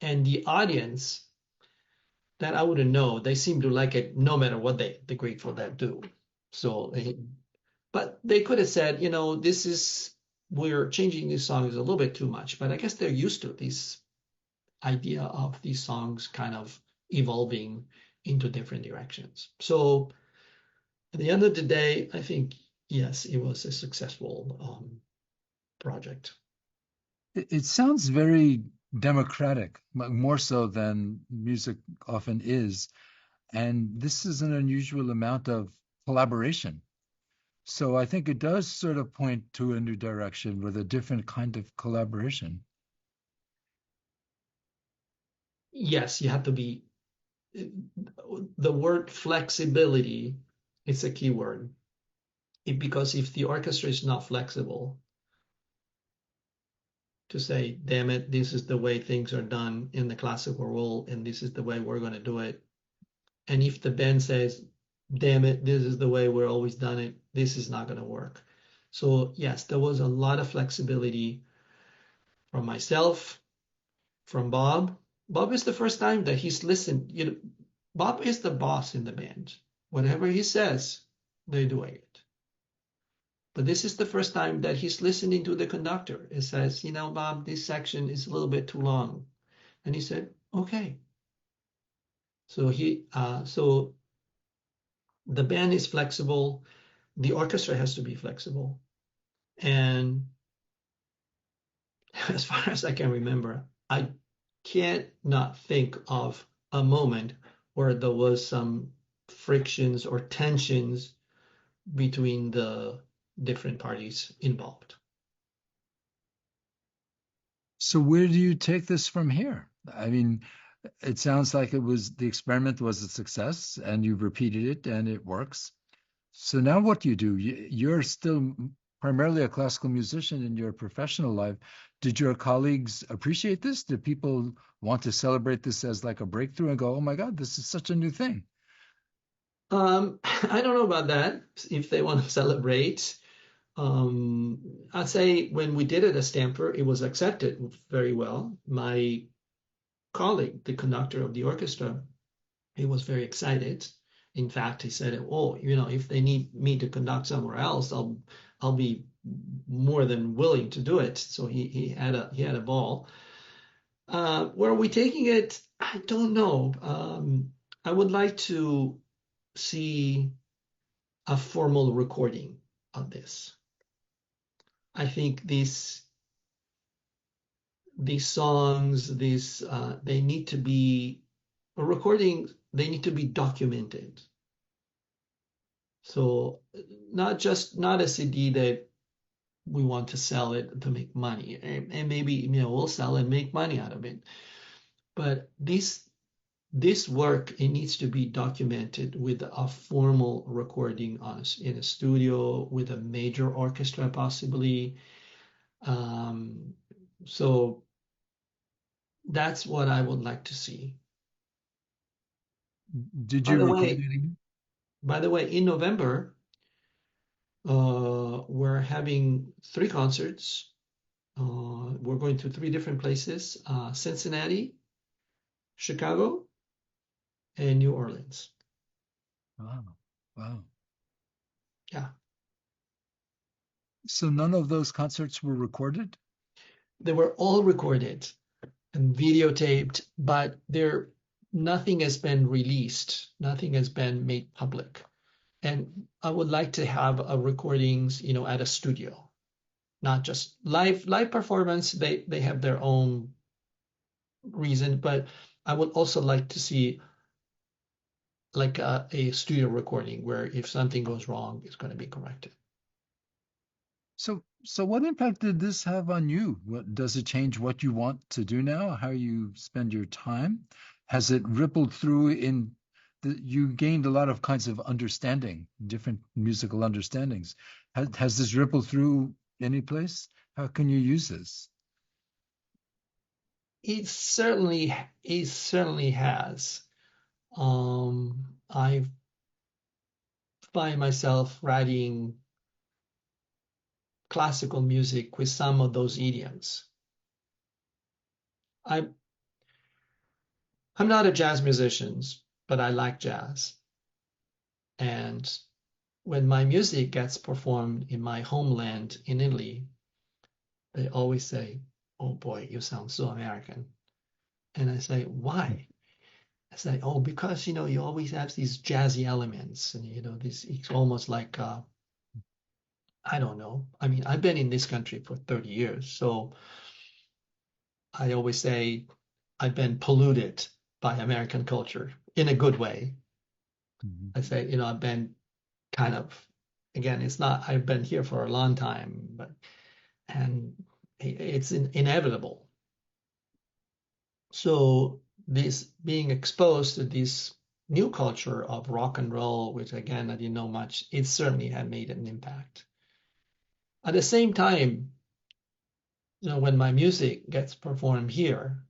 And the audience, that I wouldn't know, they seem to like it no matter what the Grateful Dead do. So, but they could have said, we're changing these songs a little bit too much, but I guess they're used to this idea of these songs kind of evolving into different directions. So at the end of the day, I think, yes, it was a successful project.
It sounds very democratic, more so than music often is. And this is an unusual amount of collaboration. So I think it does sort of point to a new direction with a different kind of collaboration.
Yes, you have to be, the word flexibility is a key word. Because if the orchestra is not flexible to say, damn it, this is the way things are done in the classical world, and this is the way we're going to do it, And if the band says, damn it, this is the way we're always done it, this is not going to work. So yes, there was a lot of flexibility from myself, from Bob. Bob is the first time that he's listened. Bob is the boss in the band. Whatever he says, they're doing it. But this is the first time that he's listening to the conductor. It says, Bob, this section is a little bit too long. And he said, okay. So so the band is flexible. The orchestra has to be flexible. And as far as I can remember, I can't not think of a moment where there was some frictions or tensions between the different parties involved.
So where do you take this from here? I mean, it sounds like the experiment was a success and you repeated it and it works. So now what do you do? You're still primarily a classical musician in your professional life. Did your colleagues appreciate this? Did people want to celebrate this as like a breakthrough and go, oh my God, this is such a new thing?
I don't know about that, if they want to celebrate. I'd say when we did it at Stanford, it was accepted very well. My colleague, the conductor of the orchestra, he was very excited. In fact, he said, "Oh, if they need me to conduct somewhere else, I'll be more than willing to do it." So he had a ball. Where are we taking it? I don't know. I would like to see a formal recording of this. I think these songs, they need to be a recording. They need to be documented. So not a CD that we want to sell it to make money, and maybe we'll sell and make money out of it. But this work, it needs to be documented with a formal recording in a studio with a major orchestra, possibly. So that's what I would like to see.
Did
By
you
the
record
way,
it?
in November, we're having 3 concerts. We're going to 3 different places: Cincinnati, Chicago, and New Orleans.
Wow. Wow.
Yeah,
So none of those concerts were recorded?
they were all recorded and videotaped, but nothing has been released. Nothing has been made public. And I would like to have recordings, at a studio, not just live performance. They have their own reason, but I would also like to see like a studio recording where if something goes wrong, it's going to be corrected.
So what impact did this have on you? Does it change what you want to do now, how you spend your time? Has it rippled through you gained a lot of kinds of understanding, different musical understandings. Has this rippled through any place? How can you use this?
It certainly has. I find myself writing classical music with some of those idioms. I'm not a jazz musician, but I like jazz. And when my music gets performed in my homeland in Italy, they always say, "Oh boy, you sound so American." And I say, "Why?" I say, "Oh, because you always have these jazzy elements, and this it's almost like I don't know. I mean, I've been in this country for 30 years, so I always say I've been polluted by American culture in a good way.
Mhm.
I say, I've been kind of, again, it's not, I've been here for a long time, and it's inevitable. So this being exposed to this new culture of rock and roll, which again, I didn't know much, it certainly had made an impact. At the same time, when my music gets performed here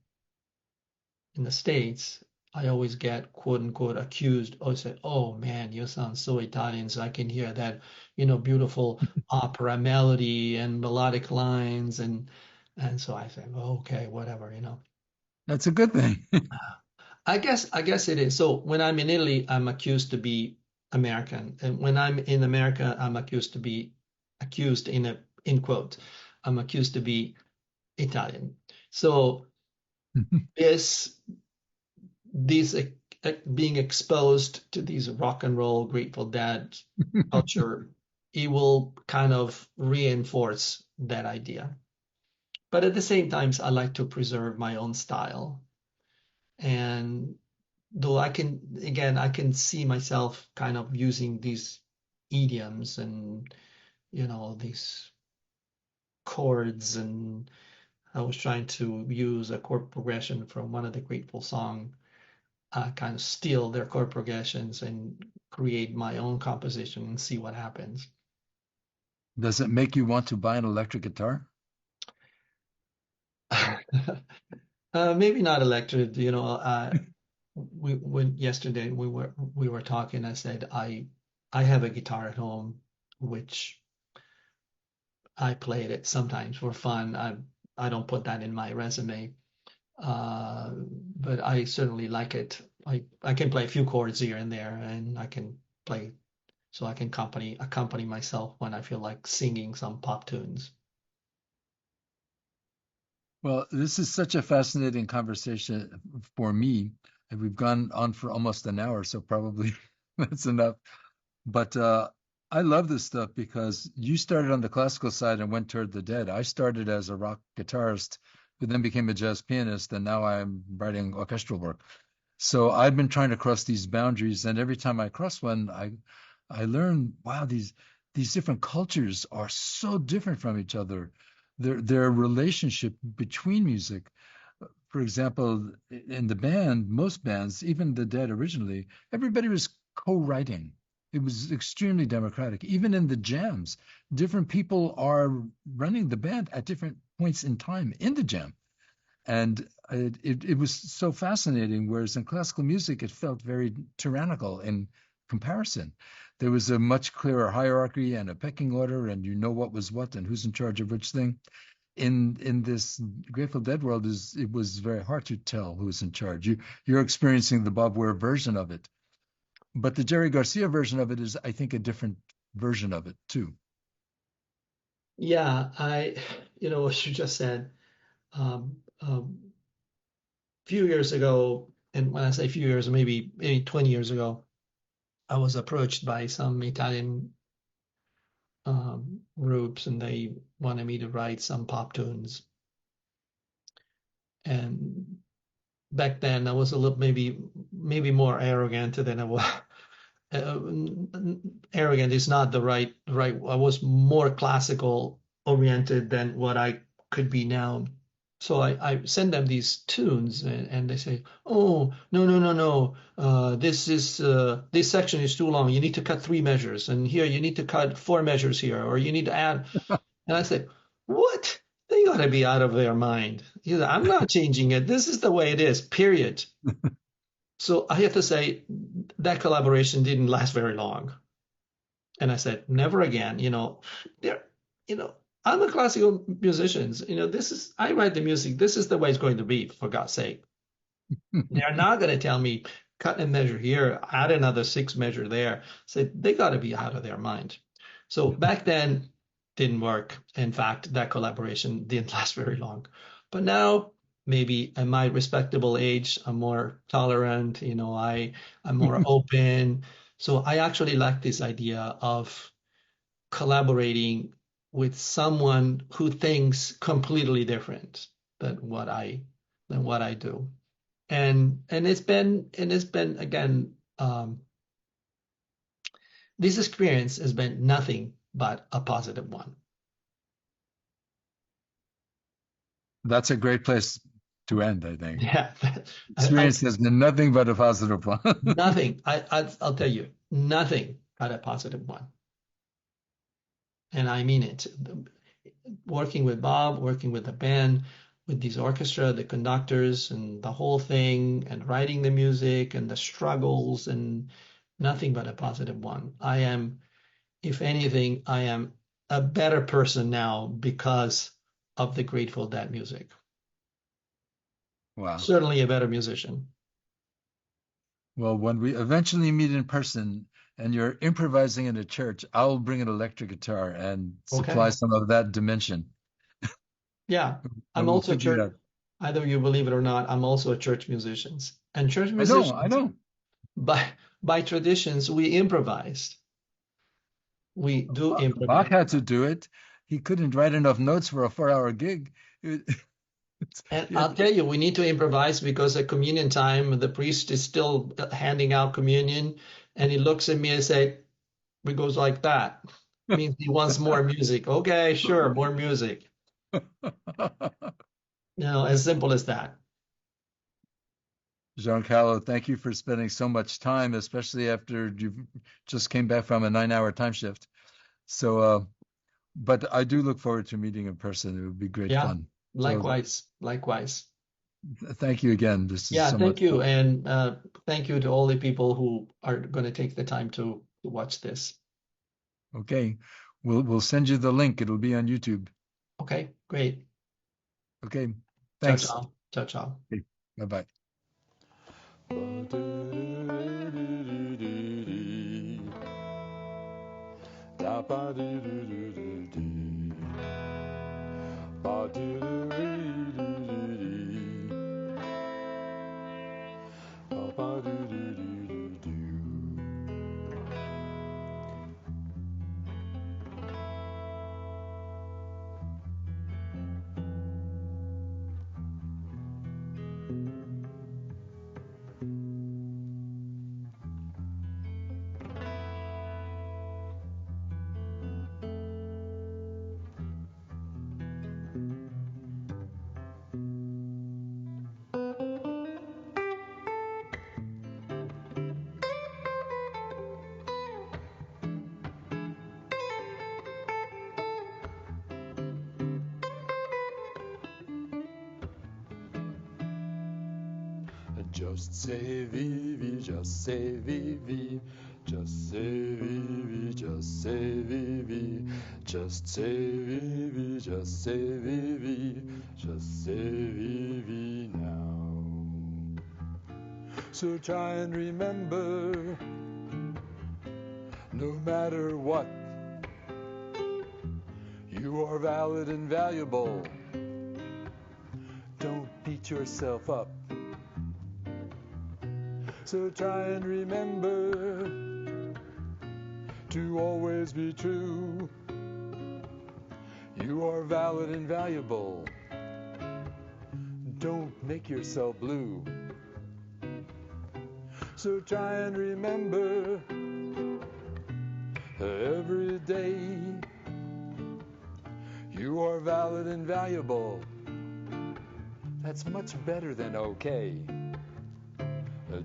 in the States, I always get quote unquote accused or say, "Oh man, you sound so Italian." So I can hear that, beautiful opera melody and melodic lines, and so I say, oh, "Okay, whatever."
That's a good thing.
I guess it is. So when I'm in Italy, I'm accused to be American, and when I'm in America, I'm accused in quote, I'm accused to be Italian. So this these being exposed to these rock and roll Grateful Dead culture, it will kind of reinforce that idea. But at the same time, I like to preserve my own style. And though I can see myself kind of using these idioms and, these chords, and I was trying to use a chord progression from one of the Grateful song, kind of steal their chord progressions and create my own composition and see what happens.
Does it make you want to buy an electric guitar?
Maybe not electric, when yesterday we were talking, I said I have a guitar at home, which I played it sometimes for fun. I don't put that in my resume, but I certainly like it. I can play a few chords here and there, and I can play, so I can accompany myself when I feel like singing some pop tunes.
Well, this is such a fascinating conversation for me. And we've gone on for almost an hour, so probably that's enough. But I love this stuff because you started on the classical side and went toward the Dead. I started as a rock guitarist, who then became a jazz pianist, and now I'm writing orchestral work. So I've been trying to cross these boundaries, and every time I cross one, I learn, wow, these different cultures are so different from each other. Their relationship between music. For example, in the band, most bands, even the Dead originally, everybody was co-writing. It was extremely democratic. Even in the jams, different people are running the band at different points in time in the jam. And it was so fascinating. Whereas in classical music, it felt very tyrannical in comparison. There was a much clearer hierarchy and a pecking order, and you know what was what and who's in charge of which thing. In this Grateful Dead world, it was very hard to tell who was in charge. You're experiencing the Bob Ware version of it, but the Jerry Garcia version of it is, I think, a different version of it too.
Yeah, what you just said. Few years ago, and when I say few years, maybe 20 years ago, I was approached by some Italian groups, and they wanted me to write some pop tunes. And back then, I was a little maybe more arrogant than I was. Uh, Arrogant is not the right. I was more classical oriented than what I could be now. So I send them these tunes, and they say, "Oh, no, no, no, no. This section is too long. You need to cut 3 measures, and here you need to cut 4 measures here, or you need to add." And I said, "What? They got to be out of their mind. I'm not changing it. This is the way it is. Period." So I have to say that collaboration didn't last very long. And I said, never again. There, you know, I'm a classical musician. I write the music. This is the way it's going to be, for God's sake. They're not going to tell me cut a measure here, add another 6 measure there. So they got to be out of their mind. So back then, didn't work. In fact, that collaboration didn't last very long. But now, maybe at my respectable age, I'm more tolerant. I'm more open. So I actually like this idea of collaborating with someone who thinks completely different than what I do. And it's been again, this experience has been nothing but a positive one.
That's a great place to end, I think.
Yeah,
Experience has been nothing but a positive one.
nothing. I'll tell you, nothing but a positive one, and I mean it. Working with Bob, working with the band, with this orchestra, the conductors and the whole thing, and writing the music and the struggles, and nothing but a positive one. If anything, I am a better person now because of the Grateful Dead music.
Wow.
Certainly a better musician.
Well, when we eventually meet in person and you're improvising in a church, I'll bring an electric guitar and supply
Okay.
some of that dimension.
Yeah.
And
I'm
we'll
also
figure it
church,
out.
either you believe it or not, I'm also a church musician. And church
I know, I
musicians,
know.
by traditions, we improvised. We do
Bach
improvise.
had to do it. He couldn't write enough notes for a 4-hour gig.
And
He
I'll
had-
tell you, we need to improvise because at communion time, the priest is still handing out communion, and he looks at me and say, "It goes like that." Means he wants more music. Okay, sure, more music. As simple as that.
Giancarlo, thank you for spending so much time, especially after you just came back from a 9-hour time shift. So, but I do look forward to meeting in person. It would be great
Yeah,
fun. So
likewise, likewise.
thank you again. This is
Yeah,
so much
thank you,
fun.
and thank you to all the people who are going to take the time to watch this.
Okay. We'll send you the link. It'll be on YouTube.
Okay, great.
Okay.
Ciao,
Thanks.
ciao. Ciao, ciao.
Okay. Bye-bye.
Just say vivi, just say vivi, just say vivi, just say vivi, just say vivi, just say vivi, just say vivi now. So try and remember, no matter what, you are valid and valuable. Don't beat yourself up. So try and remember to always be true. You are valid and valuable. Don't make yourself blue. So try and remember every day you are valid and valuable. That's much better than okay.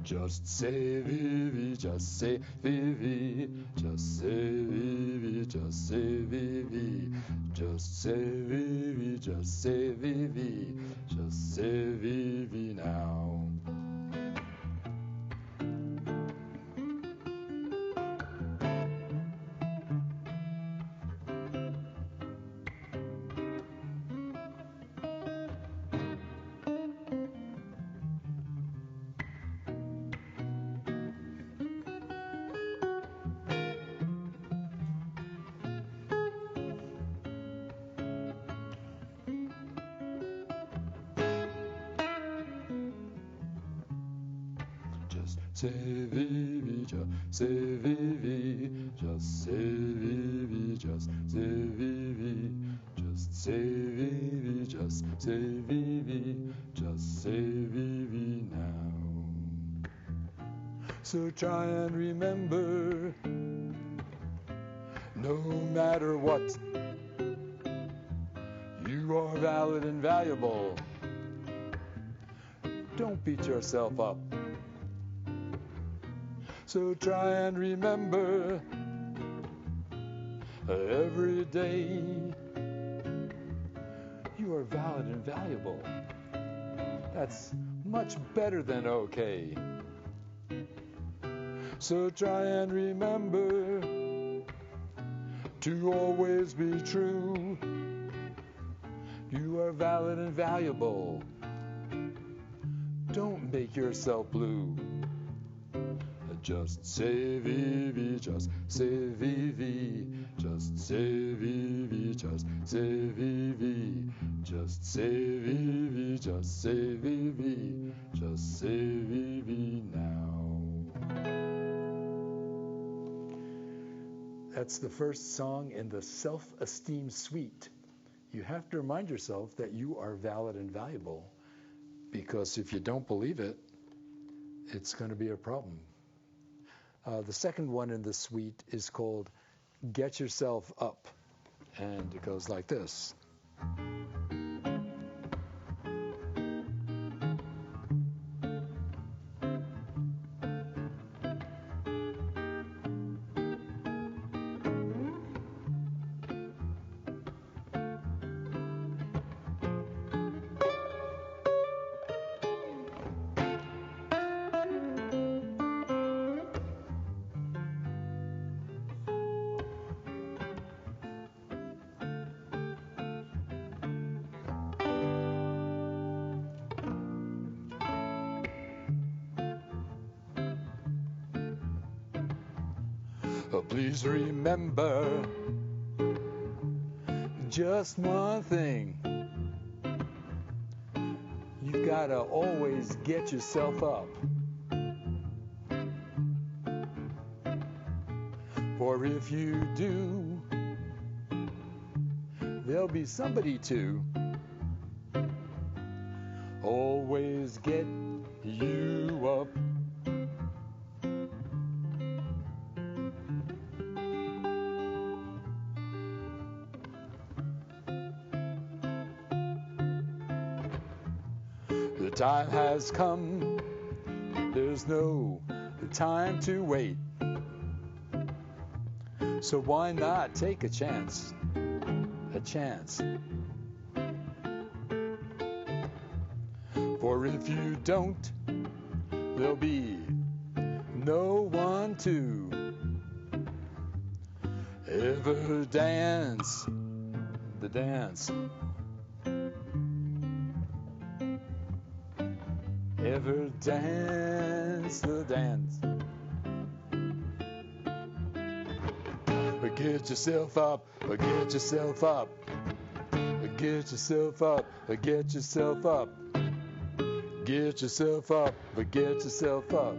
Just say vivi, just say vivi, just say vivi, just say vivi, just say vivi, just say vivi, just say vivi now. Say vivi, just say vivi, just say vivi, just say vivi, just say vivi, just say vivi, just say vivi now. So try and remember, no matter what, you are valid and valuable. Don't beat yourself up. So try and remember every day You are valid and valuable. That's much better than okay. So try and remember to always be true. You are valid and valuable. Don't make yourself blue. Just say vivi, just say vivi, just say vivi, just say vivi, just say vivi, just say vivi, just say vivi now. That's the first song in the Self-Esteem Suite. You have to remind yourself that you are valid and valuable, because if you don't believe it, it's going to be a problem. The second one in the suite is called Get Yourself Up, and it goes like this. Please remember just one thing. You gotta always get yourself up. For if you do, there'll be somebody to always get you up. The time has come, there's no time to wait. So why not take a chance, For if you don't, there'll be no one to ever dance the dance. Ever dance the dance. Get yourself up, get yourself up, get yourself up, get yourself up, get yourself up, get yourself up.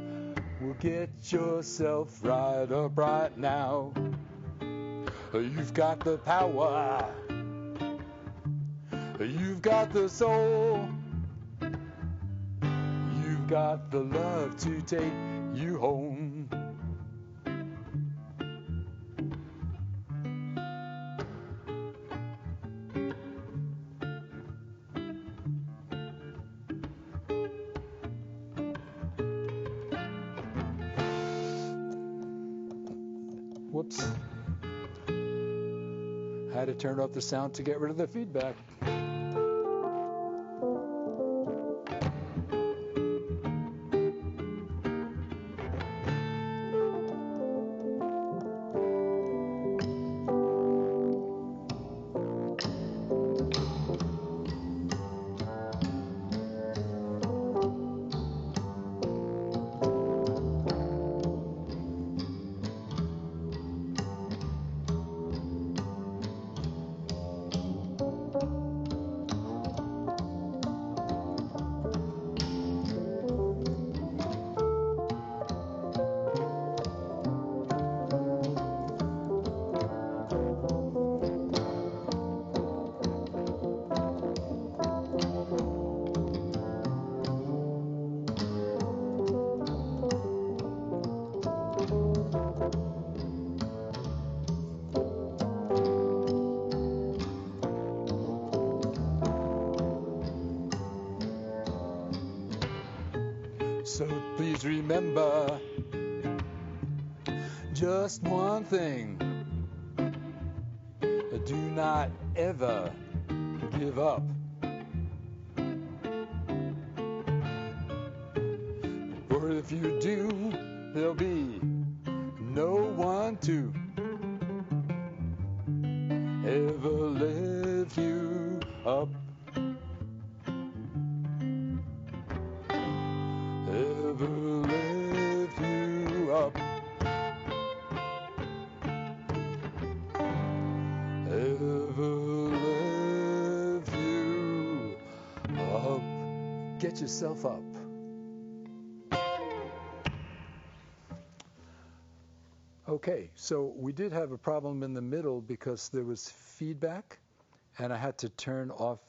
Well, get yourself right up right now. You've got the power, you've got the soul, you've got the love to take you home. Whoops. Had to turn off the sound to get rid of the feedback. So please remember just one thing. Do not ever give up. if you do, there'll be no one to ever lift you up. Ever lift you up. Ever lift you up. Get yourself up. Okay, so we did have a problem in the middle because there was feedback, and I had to turn off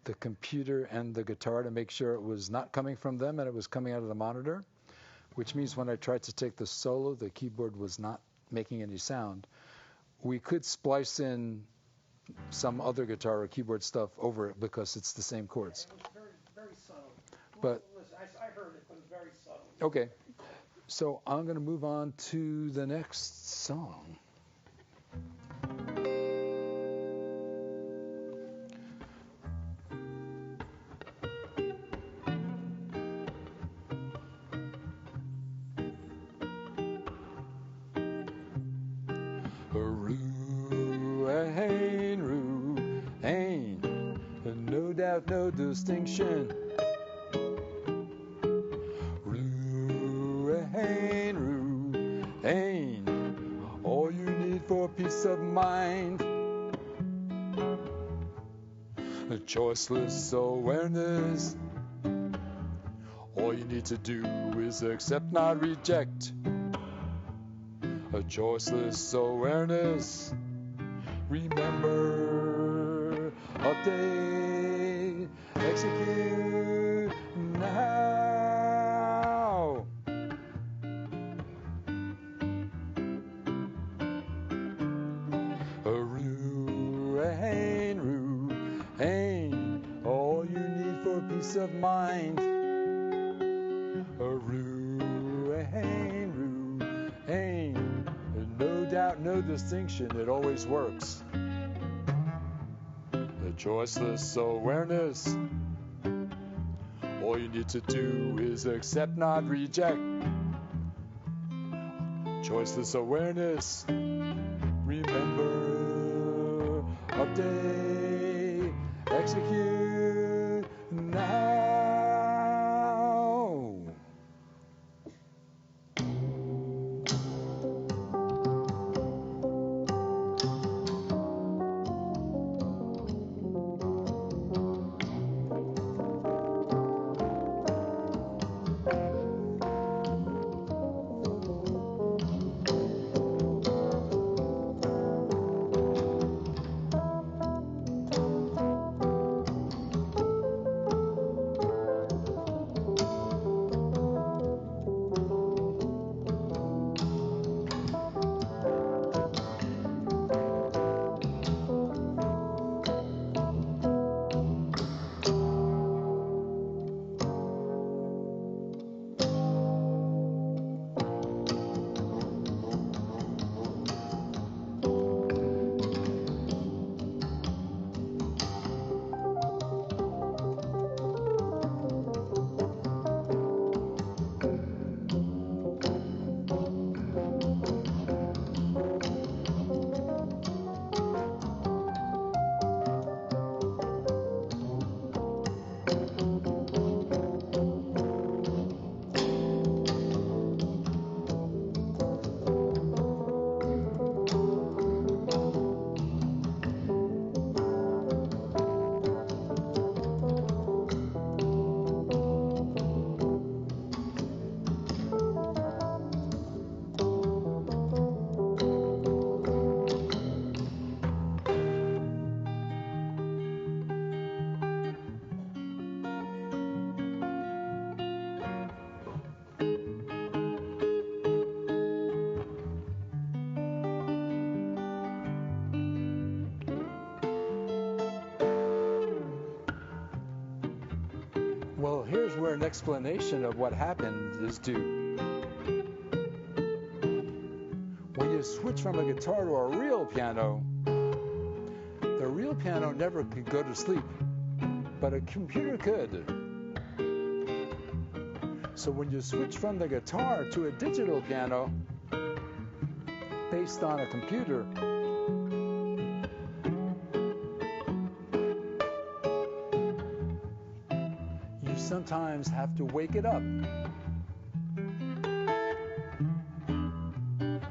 the computer and the guitar to make sure it was not coming from them and it was coming out of the monitor, which means when I tried to take the solo, the keyboard was not making any sound. We could splice in some other guitar or keyboard stuff over it because it's the same chords.
It was very subtle.
But
I heard it, but it was very subtle.
okay, so I'm going to move on to the next song. No doubt, no distinction. Ruhain, all you need for peace of mind. A choiceless awareness. All you need to do is accept, not reject. A choiceless awareness. Remember, update, execute now. Ruhain, all you need for peace of mind. Ruhain, no doubt, no distinction, it always works. A choiceless awareness. All you need to do is accept, not reject. Choiceless awareness. Remember, update, execute now. Well, here's where an explanation of what happened is due. When you switch from a guitar to a real piano, the real piano never could go to sleep, but a computer could. So when you switch from the guitar to a digital piano based on a computer, you sometimes have to wake it up.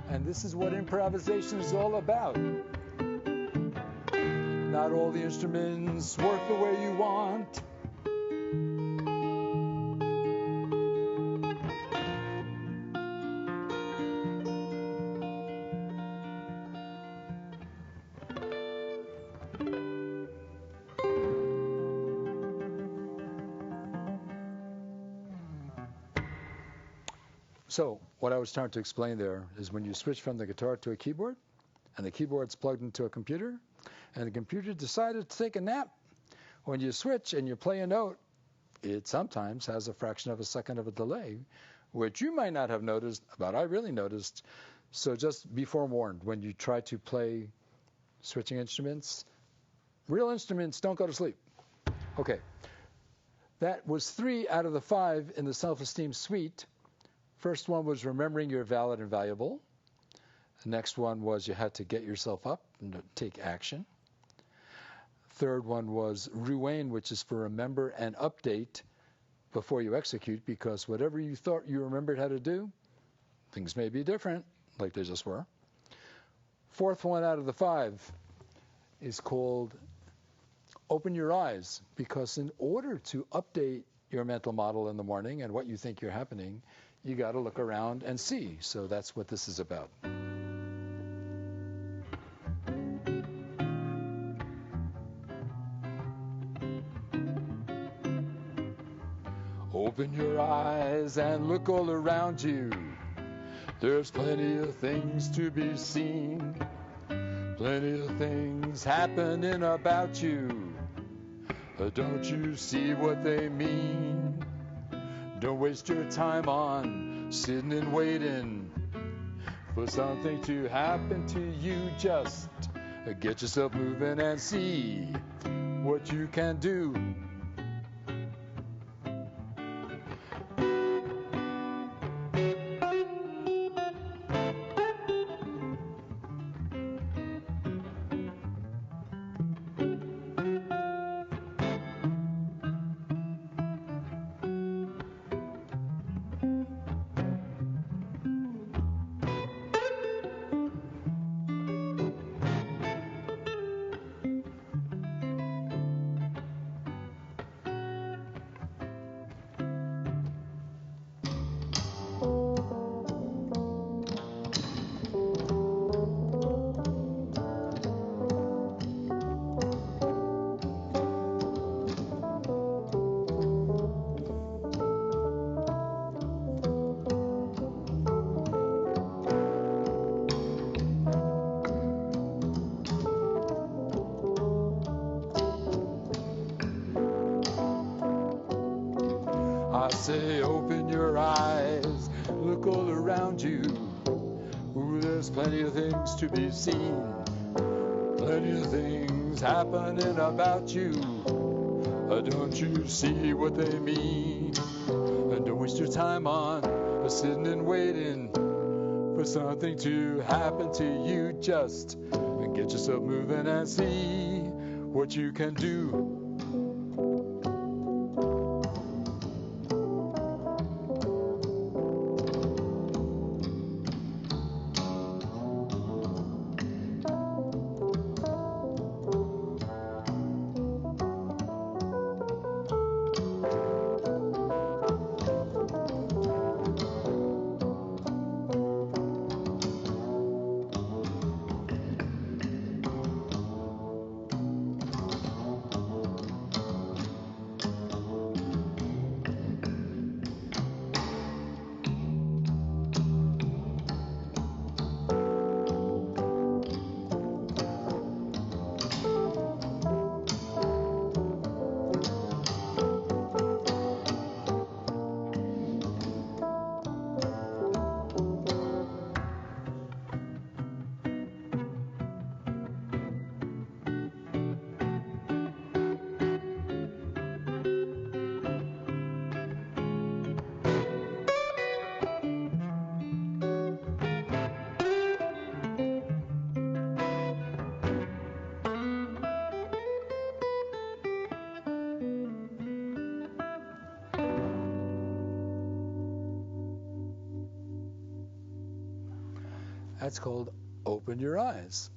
And this is what improvisation is all about. Not all the instruments work the way you want. So what I was trying to explain there is when you switch from the guitar to a keyboard, and the keyboard's plugged into a computer, and the computer decided to take a nap, when you switch and you play a note, it sometimes has a fraction of a second of a delay, which you might not have noticed, but I really noticed. So just be forewarned, when you try to play switching instruments, real instruments don't go to sleep. Okay, that was 3 out of the 5 in the self-esteem suite. First one was remembering you're valid and valuable. The next one was you had to get yourself up and take action. Third one was rewind, which is for remember and update before you execute, because whatever you thought you remembered how to do, things may be different, like they just were. Fourth one out of the 5 is called open your eyes, because in order to update your mental model in the morning and what you think you're happening, you got to look around and see. So that's what this is about. Open your eyes and look all around you. There's plenty of things to be seen. Plenty of things happening about you. Don't you see what they mean? Don't waste your time on sitting and waiting for something to happen to you. Just get yourself moving and see what you can do. I say open your eyes, look all around you. Ooh, there's plenty of things to be seen. Plenty of things happening about you. Don't you see what they mean? And don't waste your time on sitting and waiting for something to happen to you. Just get yourself moving and see what you can do. That's called Open Your Eyes.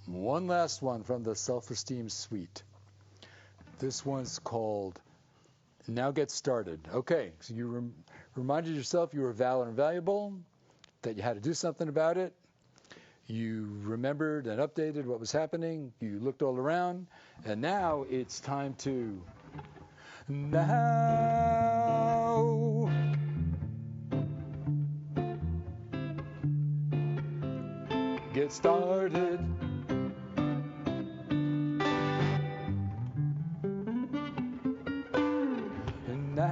One last one from the Self-Esteem Suite. This one's called Now Get Started. Okay, so you reminded yourself you were valid and valuable, that you had to do something about it. You remembered and updated what was happening. You looked all around. And now it's time to now get started. And now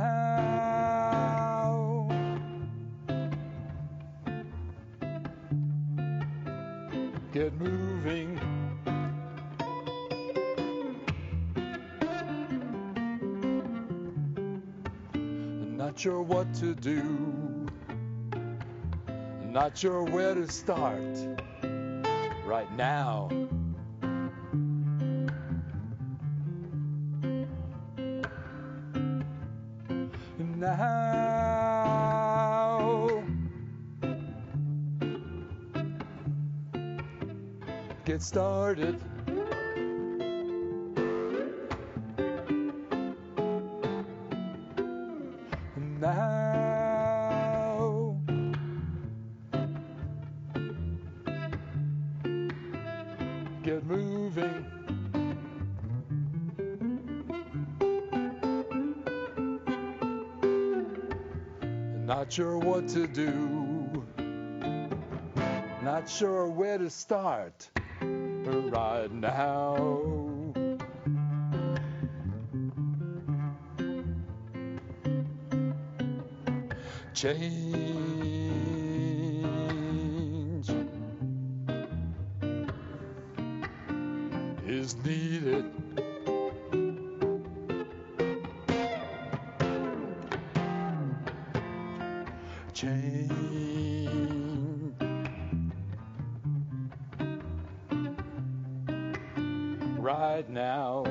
get moving. Not sure what to do. Not sure where to start. Right now. Now. Get started. Now. Get moving. Not sure what to do. Not sure where to start. Right now. Change is needed. Change right now.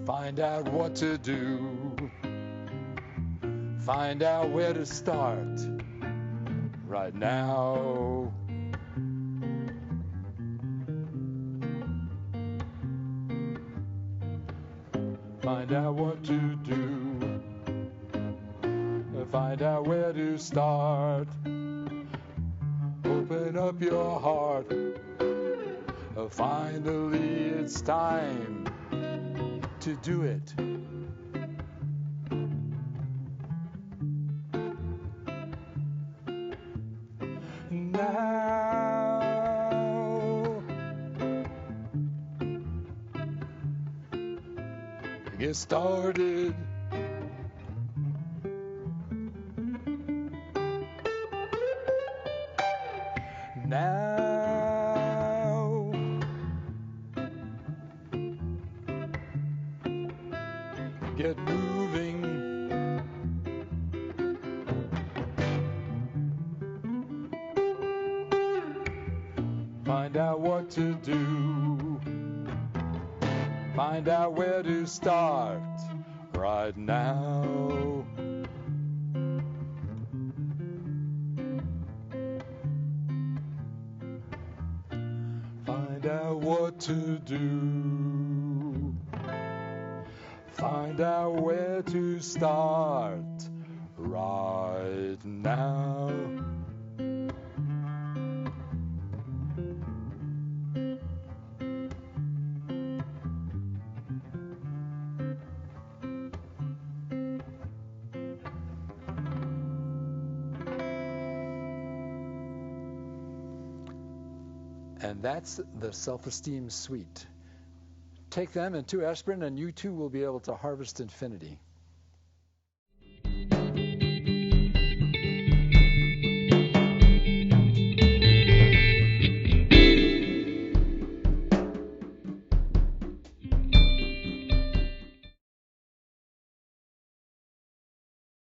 Find out what to do. Find out where to start. Right now. Find out what to do. Find out where to start. Open up your heart. Finally, it's time to do it. Now. Get started. Now. Get moving. Find out what to do. Find out where to start. Right now. Find out what to do. Find out where to start. Right now. And that's the Self-Esteem Suite. Take them and 2 aspirin, and you too will be able to harvest infinity.